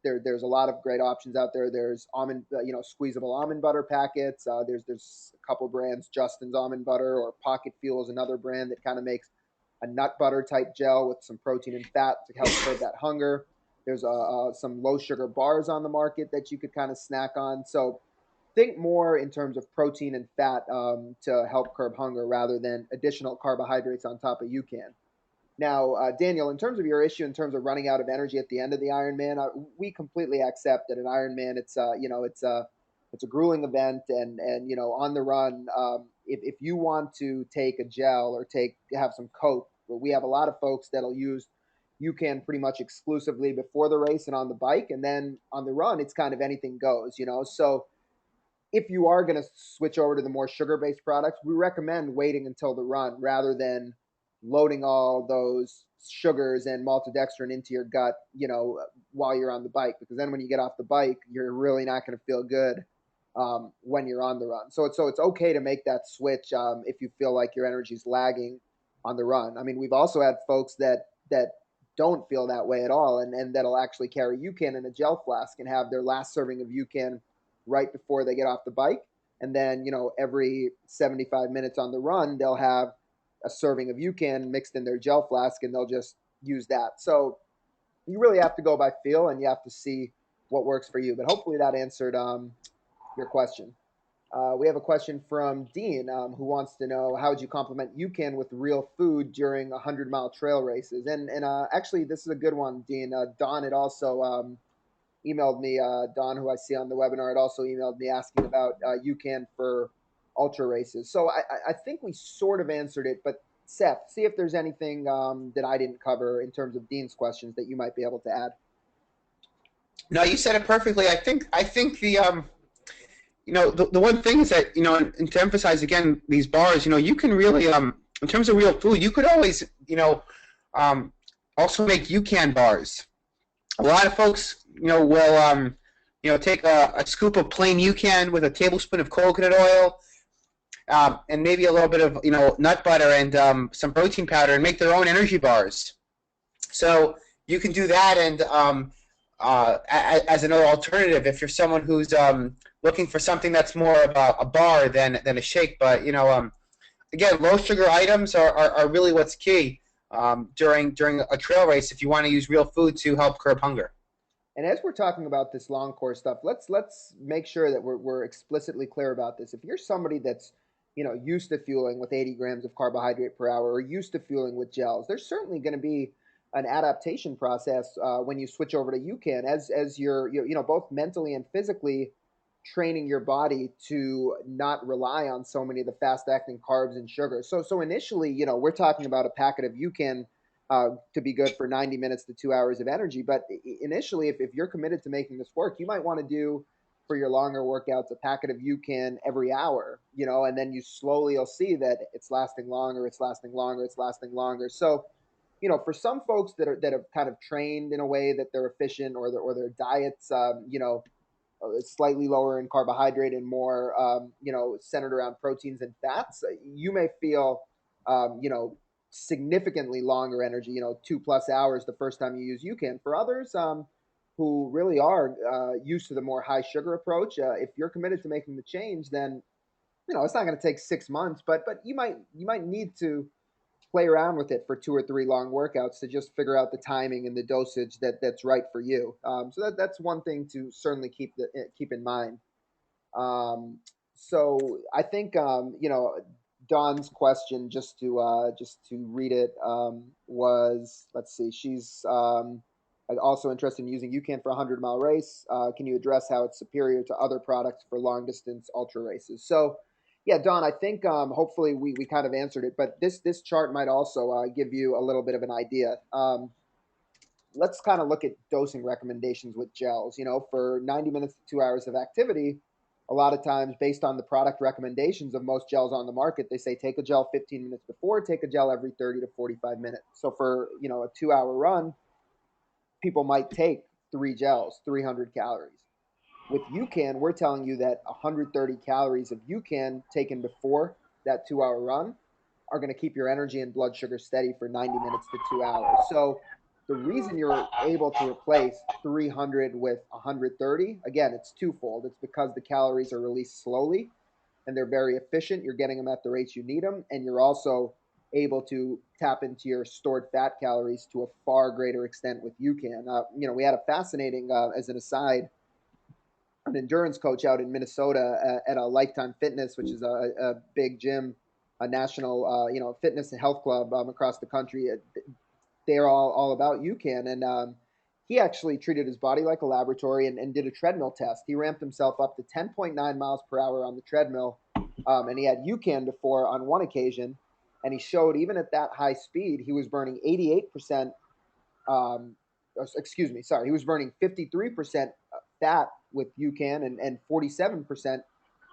There's a lot of great options out there. There's almond, squeezable almond butter packets. There's a couple brands, Justin's almond butter, or Pocket Fuel is another brand that kind of makes a nut butter type gel with some protein and fat to help curb that hunger. There's some low sugar bars on the market that you could kind of snack on. So think more in terms of protein and fat to help curb hunger rather than additional carbohydrates on top of Ucan. Now, Daniel, in terms of your issue, in terms of running out of energy at the end of the Ironman, we completely accept that an Ironman, it's a grueling event, and on the run, if you want to take a gel or have some Coke, we have a lot of folks that'll use Ucan pretty much exclusively before the race and on the bike, and then on the run, it's kind of anything goes. So if you are going to switch over to the more sugar-based products, we recommend waiting until the run rather than loading all those sugars and maltodextrin into your gut, while you're on the bike, because then when you get off the bike, you're really not going to feel good when you're on the run. So it's okay to make that switch if you feel like your energy is lagging on the run. I mean, we've also had folks that don't feel that way at all, and that'll actually carry Ucan in a gel flask and have their last serving of Ucan right before they get off the bike. And then, every 75 minutes on the run, they'll have a serving of Ucan mixed in their gel flask, and they'll just use that. So you really have to go by feel, and you have to see what works for you. But hopefully that answered your question. We have a question from Dean, who wants to know, how would you complement Ucan with real food during 100-mile trail races? And actually, this is a good one, Dean. Don had also emailed me, Don, who I see on the webinar, had also emailed me asking about Ucan for ultra races. So I think we sort of answered it, but Seth, see if there's anything that I didn't cover in terms of Dean's questions that you might be able to add. No, you said it perfectly. I think the one thing is that, and to emphasize again these bars, you can really, in terms of real food, you could always, also make Ucan bars. A lot of folks, will, take a scoop of plain Ucan with a tablespoon of coconut oil, and maybe a little bit of, nut butter and some protein powder, and make their own energy bars. So you can do that, and as another alternative, if you're someone who's looking for something that's more of a bar than a shake. But again, low sugar items are really what's key during a trail race if you want to use real food to help curb hunger. And as we're talking about this long course stuff, let's make sure that we're explicitly clear about this. If you're somebody that's used to fueling with 80 grams of carbohydrate per hour, or used to fueling with gels, there's certainly going to be an adaptation process when you switch over to Ucan, as you're both mentally and physically training your body to not rely on so many of the fast acting carbs and sugars. So initially, we're talking about a packet of Ucan to be good for 90 minutes to 2 hours of energy. But initially, if you're committed to making this work, you might want to do, for your longer workouts, a packet of Ucan every hour, and then you'll see that it's lasting longer, it's lasting longer, it's lasting longer. So, for some folks that have kind of trained in a way that they're efficient, or their diets, slightly lower in carbohydrate and more, centered around proteins and fats, you may feel, significantly longer energy, 2+ hours the first time you use UCAN. For others, who really are used to the more high sugar approach, if you're committed to making the change, then it's not going to take 6 months, but you might need to play around with it for 2 or 3 long workouts to just figure out the timing and the dosage that's right for you. So that's one thing to certainly keep in mind. Um, so I think, Dawn's question, just to read it, was, let's see, she's also interested in using UCAN for a 100-mile race. Can you address how it's superior to other products for long distance ultra races? So, yeah, Dawn, I think, hopefully we kind of answered it, but this chart might also give you a little bit of an idea. Let's kind of look at dosing recommendations with gels. For 90 minutes to 2 hours of activity, a lot of times, based on the product recommendations of most gels on the market, they say take a gel 15 minutes before, take a gel every 30 to 45 minutes. So for a 2 hour run, people might take 3 gels, 300 calories. With UCAN, we're telling you that 130 calories of UCAN taken before that 2 hour run are going to keep your energy and blood sugar steady for 90 minutes to 2 hours. So the reason you're able to replace 300 with 130, again, it's twofold. It's because the calories are released slowly and they're very efficient. You're getting them at the rates you need them, and you're also able to tap into your stored fat calories to a far greater extent with UCAN. We had a fascinating, as an aside, an endurance coach out in Minnesota at a Lifetime Fitness, which is a big gym, a national, fitness and health club across the country. They're all about UCAN, and he actually treated his body like a laboratory and did a treadmill test. He ramped himself up to 10.9 miles per hour on the treadmill, and he had UCAN before on one occasion, and he showed even at that high speed, he was burning 88%. Excuse me, sorry, he was burning 53% fat with UCAN and 47%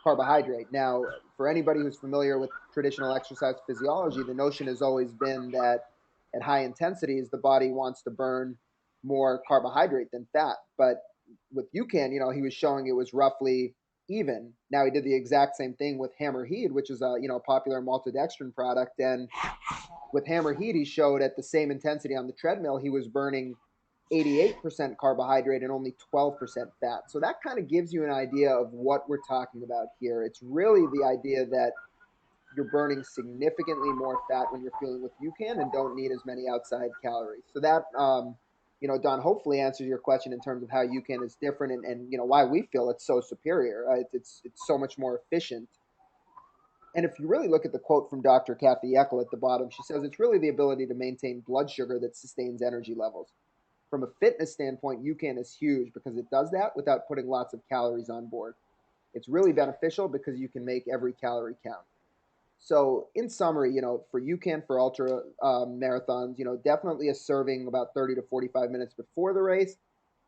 carbohydrate. Now, for anybody who's familiar with traditional exercise physiology, the notion has always been that at high intensities, the body wants to burn more carbohydrate than fat. But with UCAN, he was showing it was roughly even. Now he did the exact same thing with Hammer Heat, which is a popular maltodextrin product, and with Hammer Heat, he showed at the same intensity on the treadmill, he was burning 88% carbohydrate and only 12% fat. So that kind of gives you an idea of what we're talking about here. It's really the idea that you're burning significantly more fat when you're fueling with UCAN and don't need as many outside calories. So that, Don, hopefully answers your question in terms of how UCAN is different and why we feel it's so superior. It's so much more efficient. And if you really look at the quote from Dr. Kathy Eckel at the bottom, she says it's really the ability to maintain blood sugar that sustains energy levels. From a fitness standpoint, UCAN is huge because it does that without putting lots of calories on board. It's really beneficial because you can make every calorie count. So, in summary, for UCAN for ultra marathons, definitely a serving about 30 to 45 minutes before the race,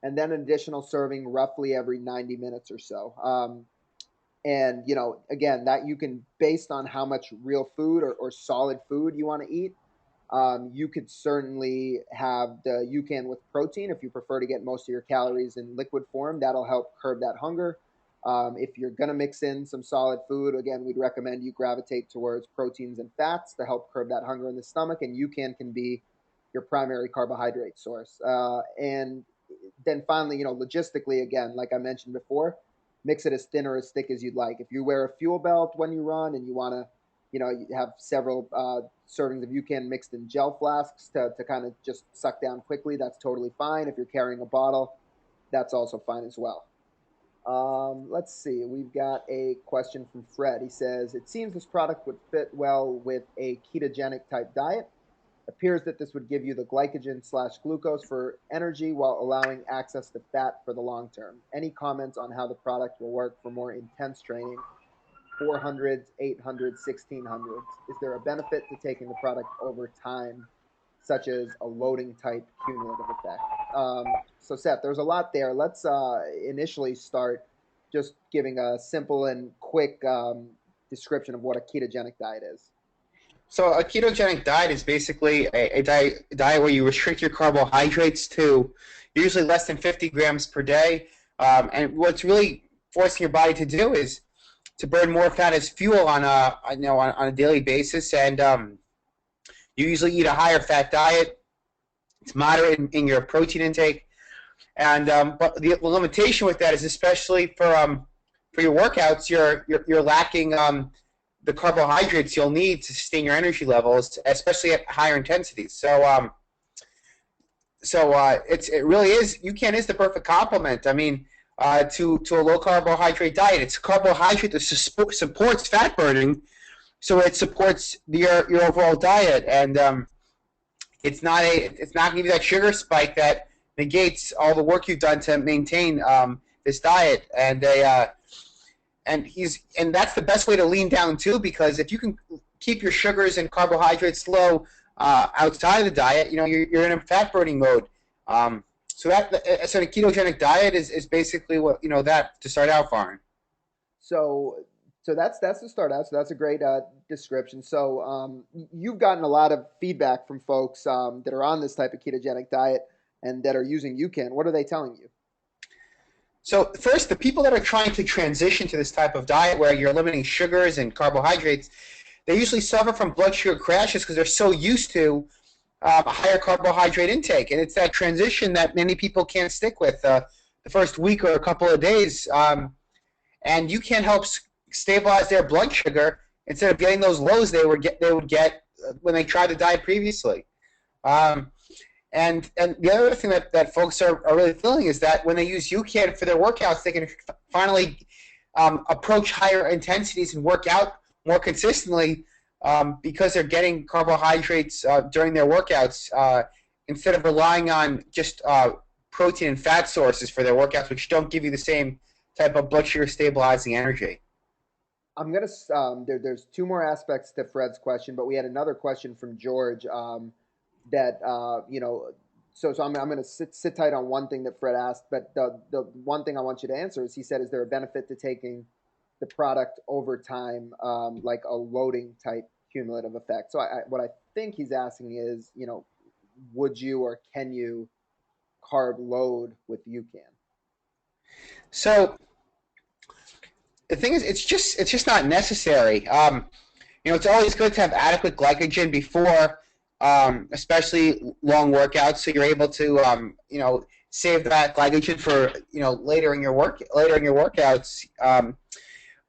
and then an additional serving roughly every 90 minutes or so. And again, that you can, based on how much real food or solid food you want to eat, you could certainly have the UCAN with protein if you prefer to get most of your calories in liquid form. That'll help curb that hunger. If you're going to mix in some solid food, again, we'd recommend you gravitate towards proteins and fats to help curb that hunger in the stomach, and UCAN can be your primary carbohydrate source. And then finally, logistically, again, like I mentioned before, mix it as thin or as thick as you'd like. If you wear a fuel belt when you run and you want to, you have several servings of UCAN mixed in gel flasks to kind of just suck down quickly, that's totally fine. If you're carrying a bottle, that's also fine as well. Let's see. We've got a question from Fred. He says, it seems this product would fit well with a ketogenic type diet. Appears that this would give you the glycogen slash glucose for energy while allowing access to fat for the long term. Any comments on how the product will work for more intense training? 400s, 800s, 1600s. Is there a benefit to taking the product over time, such as a loading type cumulative effect? So, Seth, there's a lot there. Let's initially start just giving a simple and quick description of what a ketogenic diet is. So a ketogenic diet is basically a diet where you restrict your carbohydrates to usually less than 50 grams per day. And what's really forcing your body to do is to burn more fat as fuel on a daily basis, and you usually eat a higher fat diet. It's moderate in your protein intake, and but the limitation with that is especially for your workouts, you're lacking the carbohydrates you'll need to sustain your energy levels, especially at higher intensities. It really is. UCAN is the perfect complement. I mean, to a low carbohydrate diet. It's a carbohydrate that supports fat burning, so it supports your overall diet, and it's not going to give you that sugar spike that negates all the work you've done to maintain this diet. And that's the best way to lean down too, because if you can keep your sugars and carbohydrates low outside of the diet, you're in a fat burning mode. So a ketogenic diet is basically what that to start out for. So that's the start out. So that's a great description. So you've gotten a lot of feedback from folks that are on this type of ketogenic diet and that are using UCAN. What are they telling you? So first, the people that are trying to transition to this type of diet where you're limiting sugars and carbohydrates, they usually suffer from blood sugar crashes because they're so used to a higher carbohydrate intake. And it's that transition that many people can't stick with the first week or a couple of days. And you can help stabilize their blood sugar instead of getting those lows they would get when they tried the diet previously. And the other thing that folks are really feeling is that when they use UCAN for their workouts, they can finally approach higher intensities and work out more consistently because they're getting carbohydrates during their workouts instead of relying on just protein and fat sources for their workouts, which don't give you the same type of blood sugar stabilizing energy. I'm gonna. There's two more aspects to Fred's question, but we had another question from George that So I'm gonna sit tight on one thing that Fred asked, but the one thing I want you to answer is he said, is there a benefit to taking the product over time, like a loading type cumulative effect? So what I think he's asking is, would you or can you carb load with UCAN? So the thing is, it's just not necessary. It's always good to have adequate glycogen before, especially long workouts, so you're able to, save that glycogen for, later in your workouts.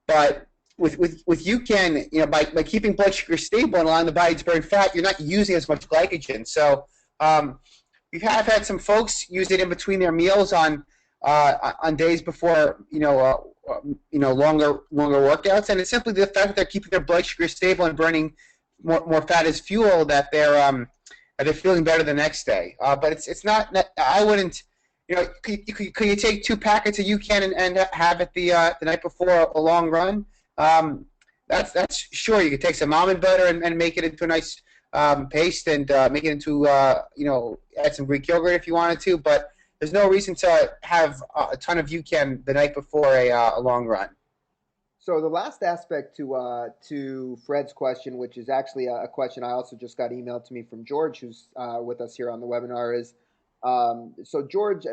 But with UCAN, by keeping blood sugar stable and allowing the body to burn fat, you're not using as much glycogen. So we have had some folks use it in between their meals on days before longer workouts, and it's simply the fact that they're keeping their blood sugar stable and burning more fat as fuel that they're feeling better the next day. But it's not. I wouldn't. Could you take 2 packets of UCAN and have it the night before a long run? That's sure. You could take some almond butter and make it into a nice paste and make it into add some Greek yogurt if you wanted to, but there's no reason to have a ton of UCAN the night before a long run. So the last aspect to Fred's question, which is actually a question I also just got emailed to me from George, who's with us here on the webinar, is so George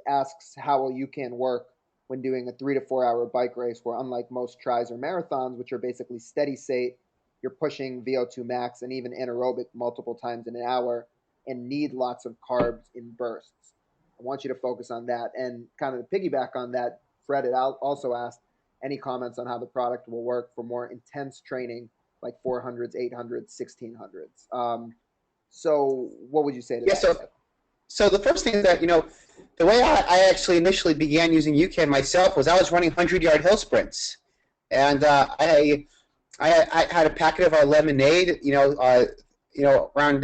asks, how will UCAN work when doing a 3 to 4 hour bike race where, unlike most tris or marathons, which are basically steady state, you're pushing VO2 max and even anaerobic multiple times in an hour and need lots of carbs in bursts? I want you to focus on that. And kind of to piggyback on that, Fred had also asked any comments on how the product will work for more intense training, like 400s, 800s, 1600s. So what would you say to that? So the first thing is that, the way I actually initially began using UCAN myself was I was running 100-yard hill sprints. And I had a packet of our lemonade, around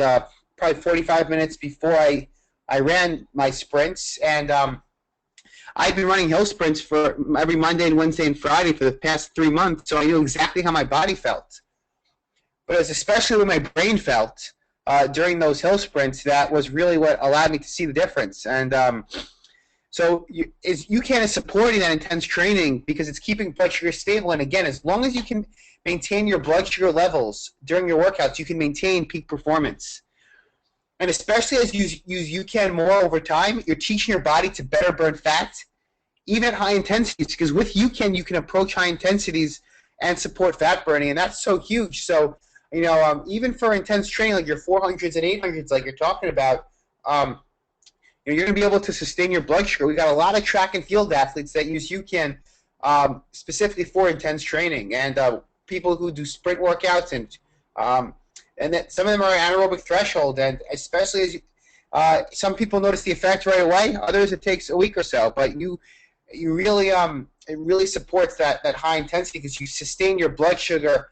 probably 45 minutes before I ran my sprints, and I've been running hill sprints for every Monday and Wednesday and Friday for the past 3 months, so I knew exactly how my body felt. But it was especially what my brain felt during those hill sprints that was really what allowed me to see the difference. And UCAN is supporting that intense training because it's keeping blood sugar stable. And again, as long as you can maintain your blood sugar levels during your workouts, you can maintain peak performance. And especially as you use UCAN more over time, you're teaching your body to better burn fat even at high intensities, because with UCAN you can approach high intensities and support fat burning, and that's so huge. So, even for intense training like your 400s and 800s, like you're talking about, you're going to be able to sustain your blood sugar. We got a lot of track and field athletes that use UCAN specifically for intense training, and people who do sprint workouts, and that some of them are anaerobic threshold, and especially as some people notice the effect right away. Others it takes a week or so, but you really it really supports that high intensity because you sustain your blood sugar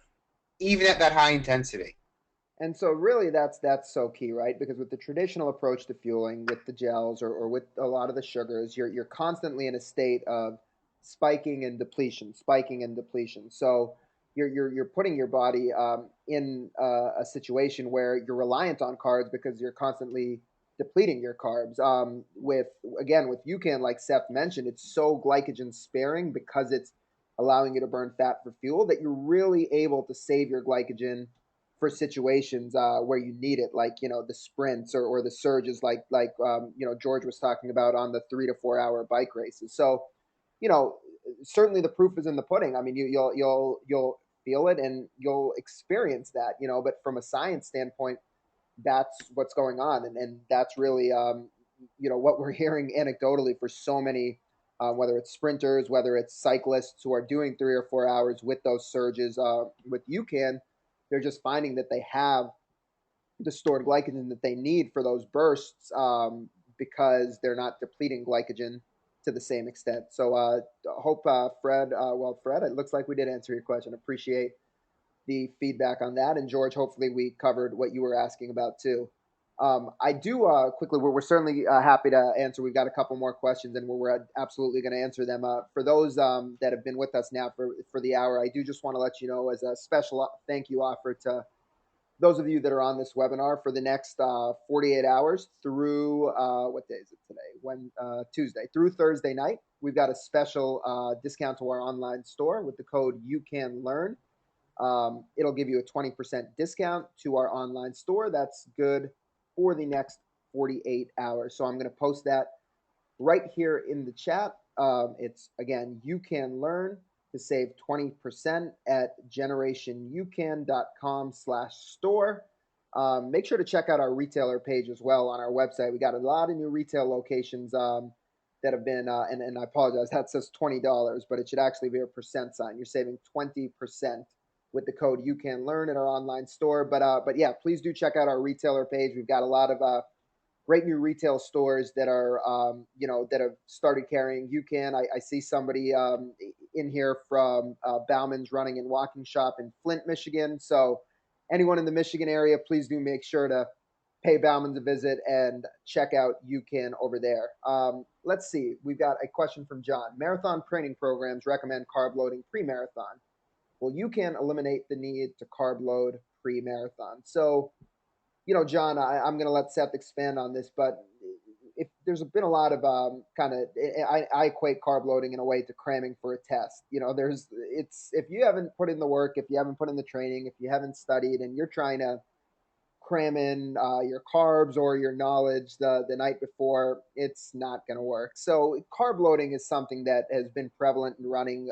even at that high intensity. And so really that's so key, right? Because with the traditional approach to fueling, with the gels or with a lot of the sugars, you're constantly in a state of spiking and depletion, spiking and depletion. So you're putting your body in a situation where you're reliant on carbs because you're constantly depleting your carbs. With UCAN, like Seth mentioned, it's so glycogen sparing because it's allowing you to burn fat for fuel that you're really able to save your glycogen for situations where you need it, like the sprints or the surges, like George was talking about on the 3 to 4 hour bike races. So, you know, certainly the proof is in the pudding. I mean, you'll feel it and you'll experience that, But from a science standpoint, that's what's going on, and that's really what we're hearing anecdotally for so many. Whether it's sprinters, whether it's cyclists who are doing 3 or 4 hours with those surges with UCAN, they're just finding that they have the stored glycogen that they need for those bursts because they're not depleting glycogen to the same extent. So hope Fred, Fred, it looks like we did answer your question. Appreciate the feedback on that. And George, hopefully we covered what you were asking about too. I do quickly, we're certainly happy to answer. We've got a couple more questions and we're absolutely going to answer them. For those that have been with us now for the hour, I do just want to let you know as a special thank you offer to those of you that are on this webinar for the next 48 hours through, what day is it today? Tuesday through Thursday night. We've got a special discount to our online store with the code UCANLEARN. It'll give you a 20% discount to our online store. That's good for the next 48 hours. So I'm going to post that right here in the chat. It's again, UCANLEARN to save 20% at generationyoucan.com/store. Make sure to check out our retailer page as well on our website. We got a lot of new retail locations that have been, and I apologize, that says $20, but it should actually be a percent sign. You're saving 20% with the code UCANLEARN at our online store. But yeah, please do check out our retailer page. We've got a lot of great new retail stores that are, that have started carrying UCAN. I see somebody in here from Bauman's Running and Walking Shop in Flint, Michigan. So anyone in the Michigan area, please do make sure to pay Bauman's a visit and check out UCAN over there. Let's see. We've got a question from John. Marathon training programs recommend carb loading pre-marathon. Well, UCAN eliminate the need to carb load pre-marathon. So, John, I'm going to let Seth expand on this, but if there's been a lot of I equate carb loading in a way to cramming for a test. If you haven't put in the work, if you haven't put in the training, if you haven't studied, and you're trying to cram in your carbs or your knowledge the night before, it's not going to work. So carb loading is something that has been prevalent in running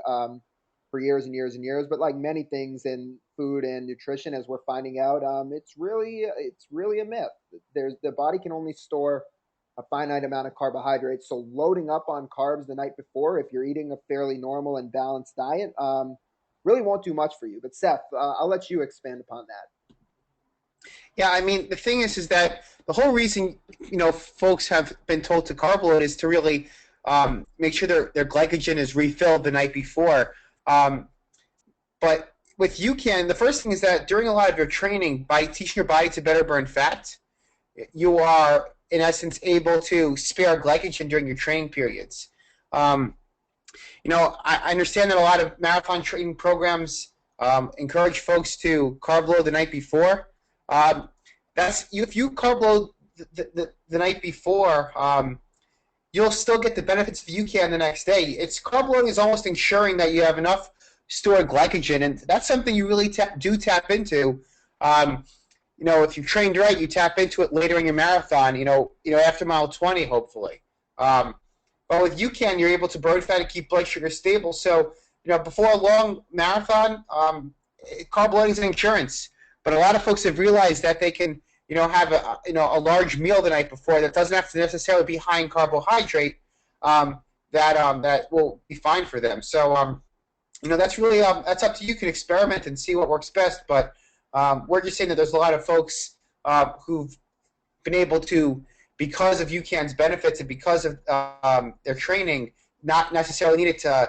for years and years and years. But like many things in food and nutrition, as we're finding out, it's really a myth. The body can only store a finite amount of carbohydrates. So loading up on carbs the night before, if you're eating a fairly normal and balanced diet, really won't do much for you. But Seth, I'll let you expand upon that. Yeah, I mean, the thing is that the whole reason, folks have been told to carb load is to really make sure their glycogen is refilled the night before. But with UCAN, the first thing is that during a lot of your training, by teaching your body to better burn fat, you are, in essence, able to spare glycogen during your training periods. I understand that a lot of marathon training programs encourage folks to carb load the night before. If you carb load the night before, you'll still get the benefits of UCAN the next day. Carb loading is almost ensuring that you have enough stored glycogen, and that's something you really do tap into. If you've trained right, you tap into it later in your marathon. After mile 20, hopefully. But Well, with UCAN, you're able to burn fat and keep blood sugar stable. So, before a long marathon, carb loading is an insurance. But a lot of folks have realized that they can, have a large meal the night before that doesn't have to necessarily be high in carbohydrate. That will be fine for them. So, that's really that's up to you. You can experiment and see what works best. But we're just saying that there's a lot of folks who've been able to, because of UCAN's benefits and because of their training, not necessarily needed to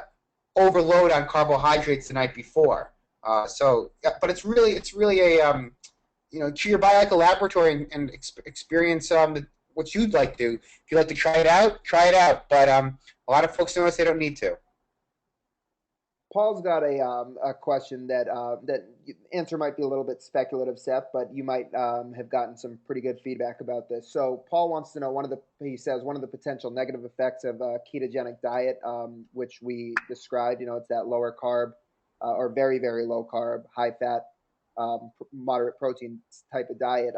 overload on carbohydrates the night before. But it's really a to your biological laboratory and experience what you'd like to do. If you'd like to try it out, try it out. But a lot of folks notice they don't need to. Paul's got a question that that answer might be a little bit speculative, Seth, but you might have gotten some pretty good feedback about this. So Paul wants to know he says one of the potential negative effects of a ketogenic diet, which we described. It's that lower carb or very, very low carb, high fat, moderate protein type of diet.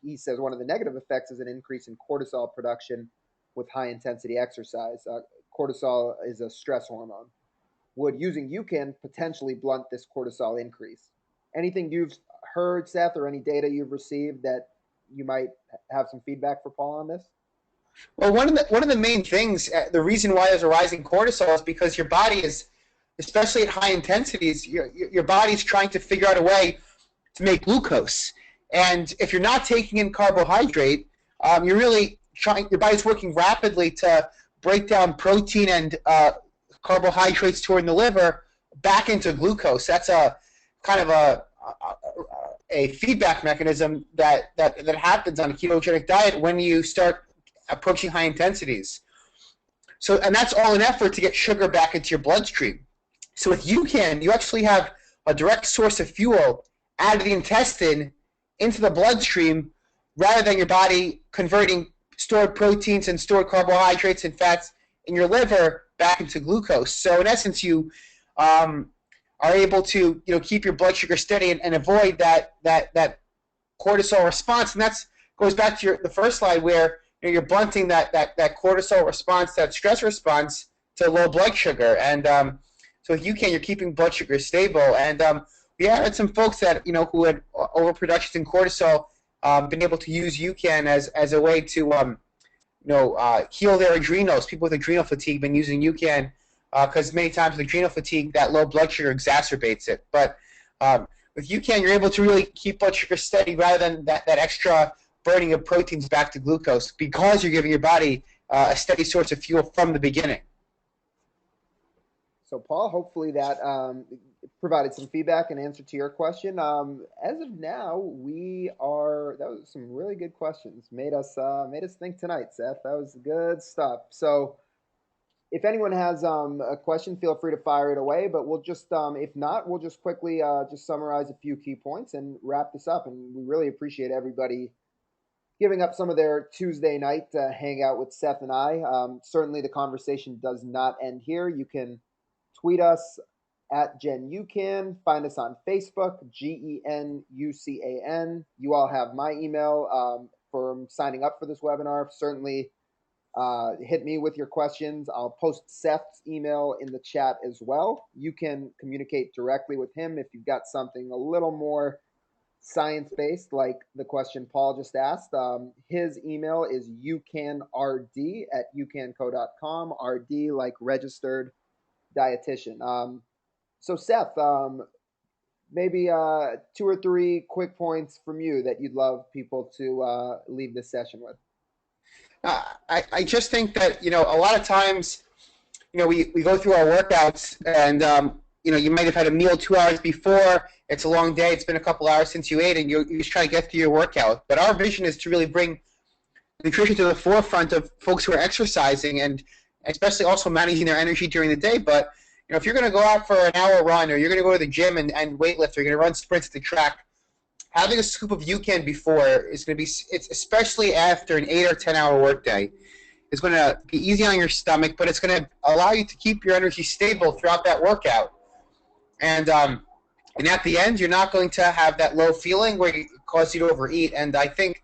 He says one of the negative effects is an increase in cortisol production with high intensity exercise. Cortisol is a stress hormone. Would using UCAN potentially blunt this cortisol increase? Anything you've heard, Seth, or any data you've received that you might have some feedback for Paul on this? Well, one of the main things, the reason why there's a rising cortisol is because your body is, especially at high intensities, your body's trying to figure out a way to make glucose. And if you're not taking in carbohydrate, you're really your body's working rapidly to break down protein and carbohydrates stored in the liver back into glucose. That's a kind of a feedback mechanism that happens on a ketogenic diet when you start approaching high intensities. So, and that's all an effort to get sugar back into your bloodstream. So with UCAN, you actually have a direct source of fuel out of the intestine into the bloodstream rather than your body converting stored proteins and stored carbohydrates and fats in your liver back into glucose. So in essence, you are able to keep your blood sugar steady and avoid that cortisol response. And that goes back to the first slide where you're blunting that cortisol response, that stress response to low blood sugar. And so if you can, you're keeping blood sugar stable. And we had some folks that who had overproduction in cortisol been able to use UCAN as a way to heal their adrenals. People with adrenal fatigue been using UCAN because many times with adrenal fatigue, that low blood sugar exacerbates it. But with UCAN, you're able to really keep blood sugar steady rather than that extra burning of proteins back to glucose because you're giving your body a steady source of fuel from the beginning. So, Paul, hopefully that provided some feedback and answer to your question. As of now, that was some really good questions. Made us think tonight, Seth. That was good stuff. So, if anyone has a question, feel free to fire it away. But we'll just, if not, we'll just quickly just summarize a few key points and wrap this up. And we really appreciate everybody giving up some of their Tuesday night to hang out with Seth and I. Certainly, the conversation does not end here. You can tweet us at GenUcan. Find us on Facebook, GenUcan. You all have my email for signing up for this webinar. Certainly hit me with your questions. I'll post Seth's email in the chat as well. You can communicate directly with him if you've got something a little more science-based, like the question Paul just asked. His email is ucanrd@ucanco.com. RD like registered dietitian. So Seth, maybe 2 or 3 quick points from you that you'd love people to leave this session with. I just think that a lot of times we go through our workouts and you might have had a meal 2 hours before. It's a long day. It's been a couple hours since you ate, and you just try to get through your workout. But our vision is to really bring nutrition to the forefront of folks who are exercising and especially also managing their energy during the day. But if you're going to go out for an hour run or you're going to go to the gym and weightlift, or you're going to run sprints at the track, having a scoop of UCAN before is going to be, it's especially after an 8 or 10 hour workday, is going to be easy on your stomach, but it's going to allow you to keep your energy stable throughout that workout. And at the end, you're not going to have that low feeling where it causes you to overeat. And I think,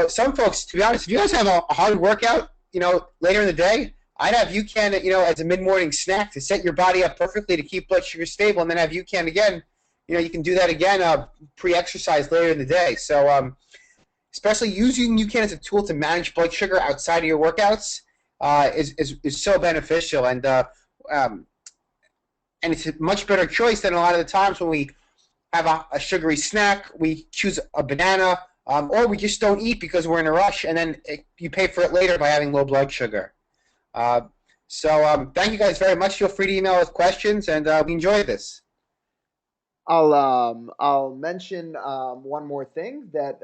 some folks, to be honest, if you guys have a hard workout, later in the day, I'd have UCAN, as a mid-morning snack to set your body up perfectly to keep blood sugar stable, and then have UCAN again. You can do that again pre-exercise later in the day. So especially using UCAN as a tool to manage blood sugar outside of your workouts is so beneficial, um, and it's a much better choice than a lot of the times when we have a sugary snack, we choose a banana, or we just don't eat because we're in a rush, and then you pay for it later by having low blood sugar. Uh, so thank you guys very much. Feel free to email with questions, and we enjoy this. I'll mention one more thing that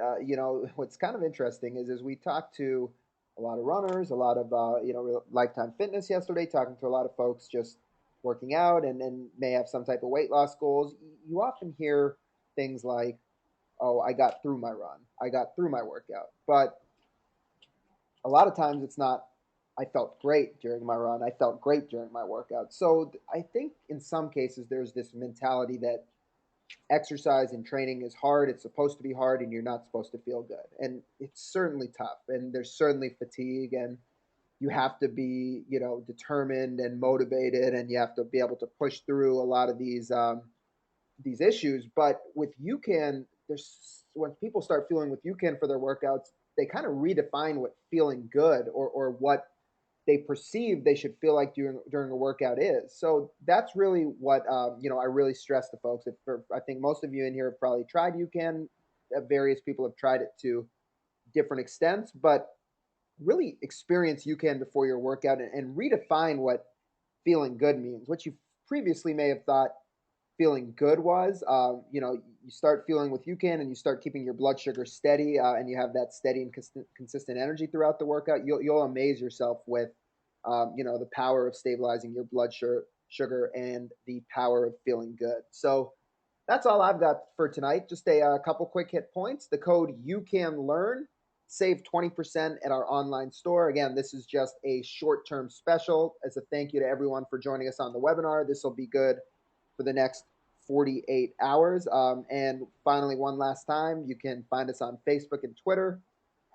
what's kind of interesting is we talked to a lot of runners, a lot of Lifetime Fitness yesterday, talking to a lot of folks just working out and may have some type of weight loss goals. You often hear things like, "Oh, I got through my run, I got through my workout," but a lot of times it's not. I felt great during my run. I felt great during my workout. So I think in some cases there's this mentality that exercise and training is hard. It's supposed to be hard, and you're not supposed to feel good. And it's certainly tough, and there's certainly fatigue, and you have to be, determined and motivated, and you have to be able to push through a lot of these issues. But with UCAN, there's when people start feeling with UCAN for their workouts, they kind of redefine what feeling good or what they perceive they should feel like during a workout is. So that's really what I really stress to folks. I think most of you in here have probably tried UCAN. Various people have tried it to different extents, but really experience UCAN before your workout and redefine what feeling good means. What you previously may have thought feeling good was, you start feeling with UCAN and you start keeping your blood sugar steady, and you have that steady and consistent energy throughout the workout. You'll amaze yourself with, the power of stabilizing your blood sugar and the power of feeling good. So that's all I've got for tonight. Just a couple quick hit points. The code UCANLEARN save 20% at our online store. Again, this is just a short-term special as a thank you to everyone for joining us on the webinar. This will be good for the next 48 hours. And finally, one last time, you can find us on Facebook and Twitter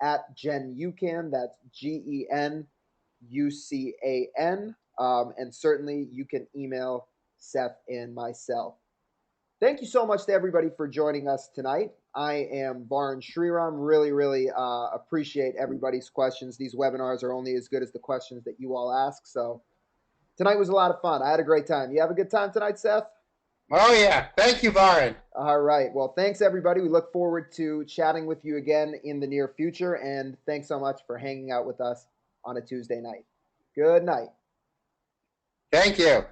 at GenUCAN. That's GenUCAN. And certainly you can email Seth and myself. Thank you so much to everybody for joining us tonight. I am Varun Sriram. Really, really appreciate everybody's questions. These webinars are only as good as the questions that you all ask. So tonight was a lot of fun. I had a great time. You have a good time tonight, Seth? Oh, yeah. Thank you, Varun. All right. Well, thanks, everybody. We look forward to chatting with you again in the near future. And thanks so much for hanging out with us on a Tuesday night. Good night. Thank you.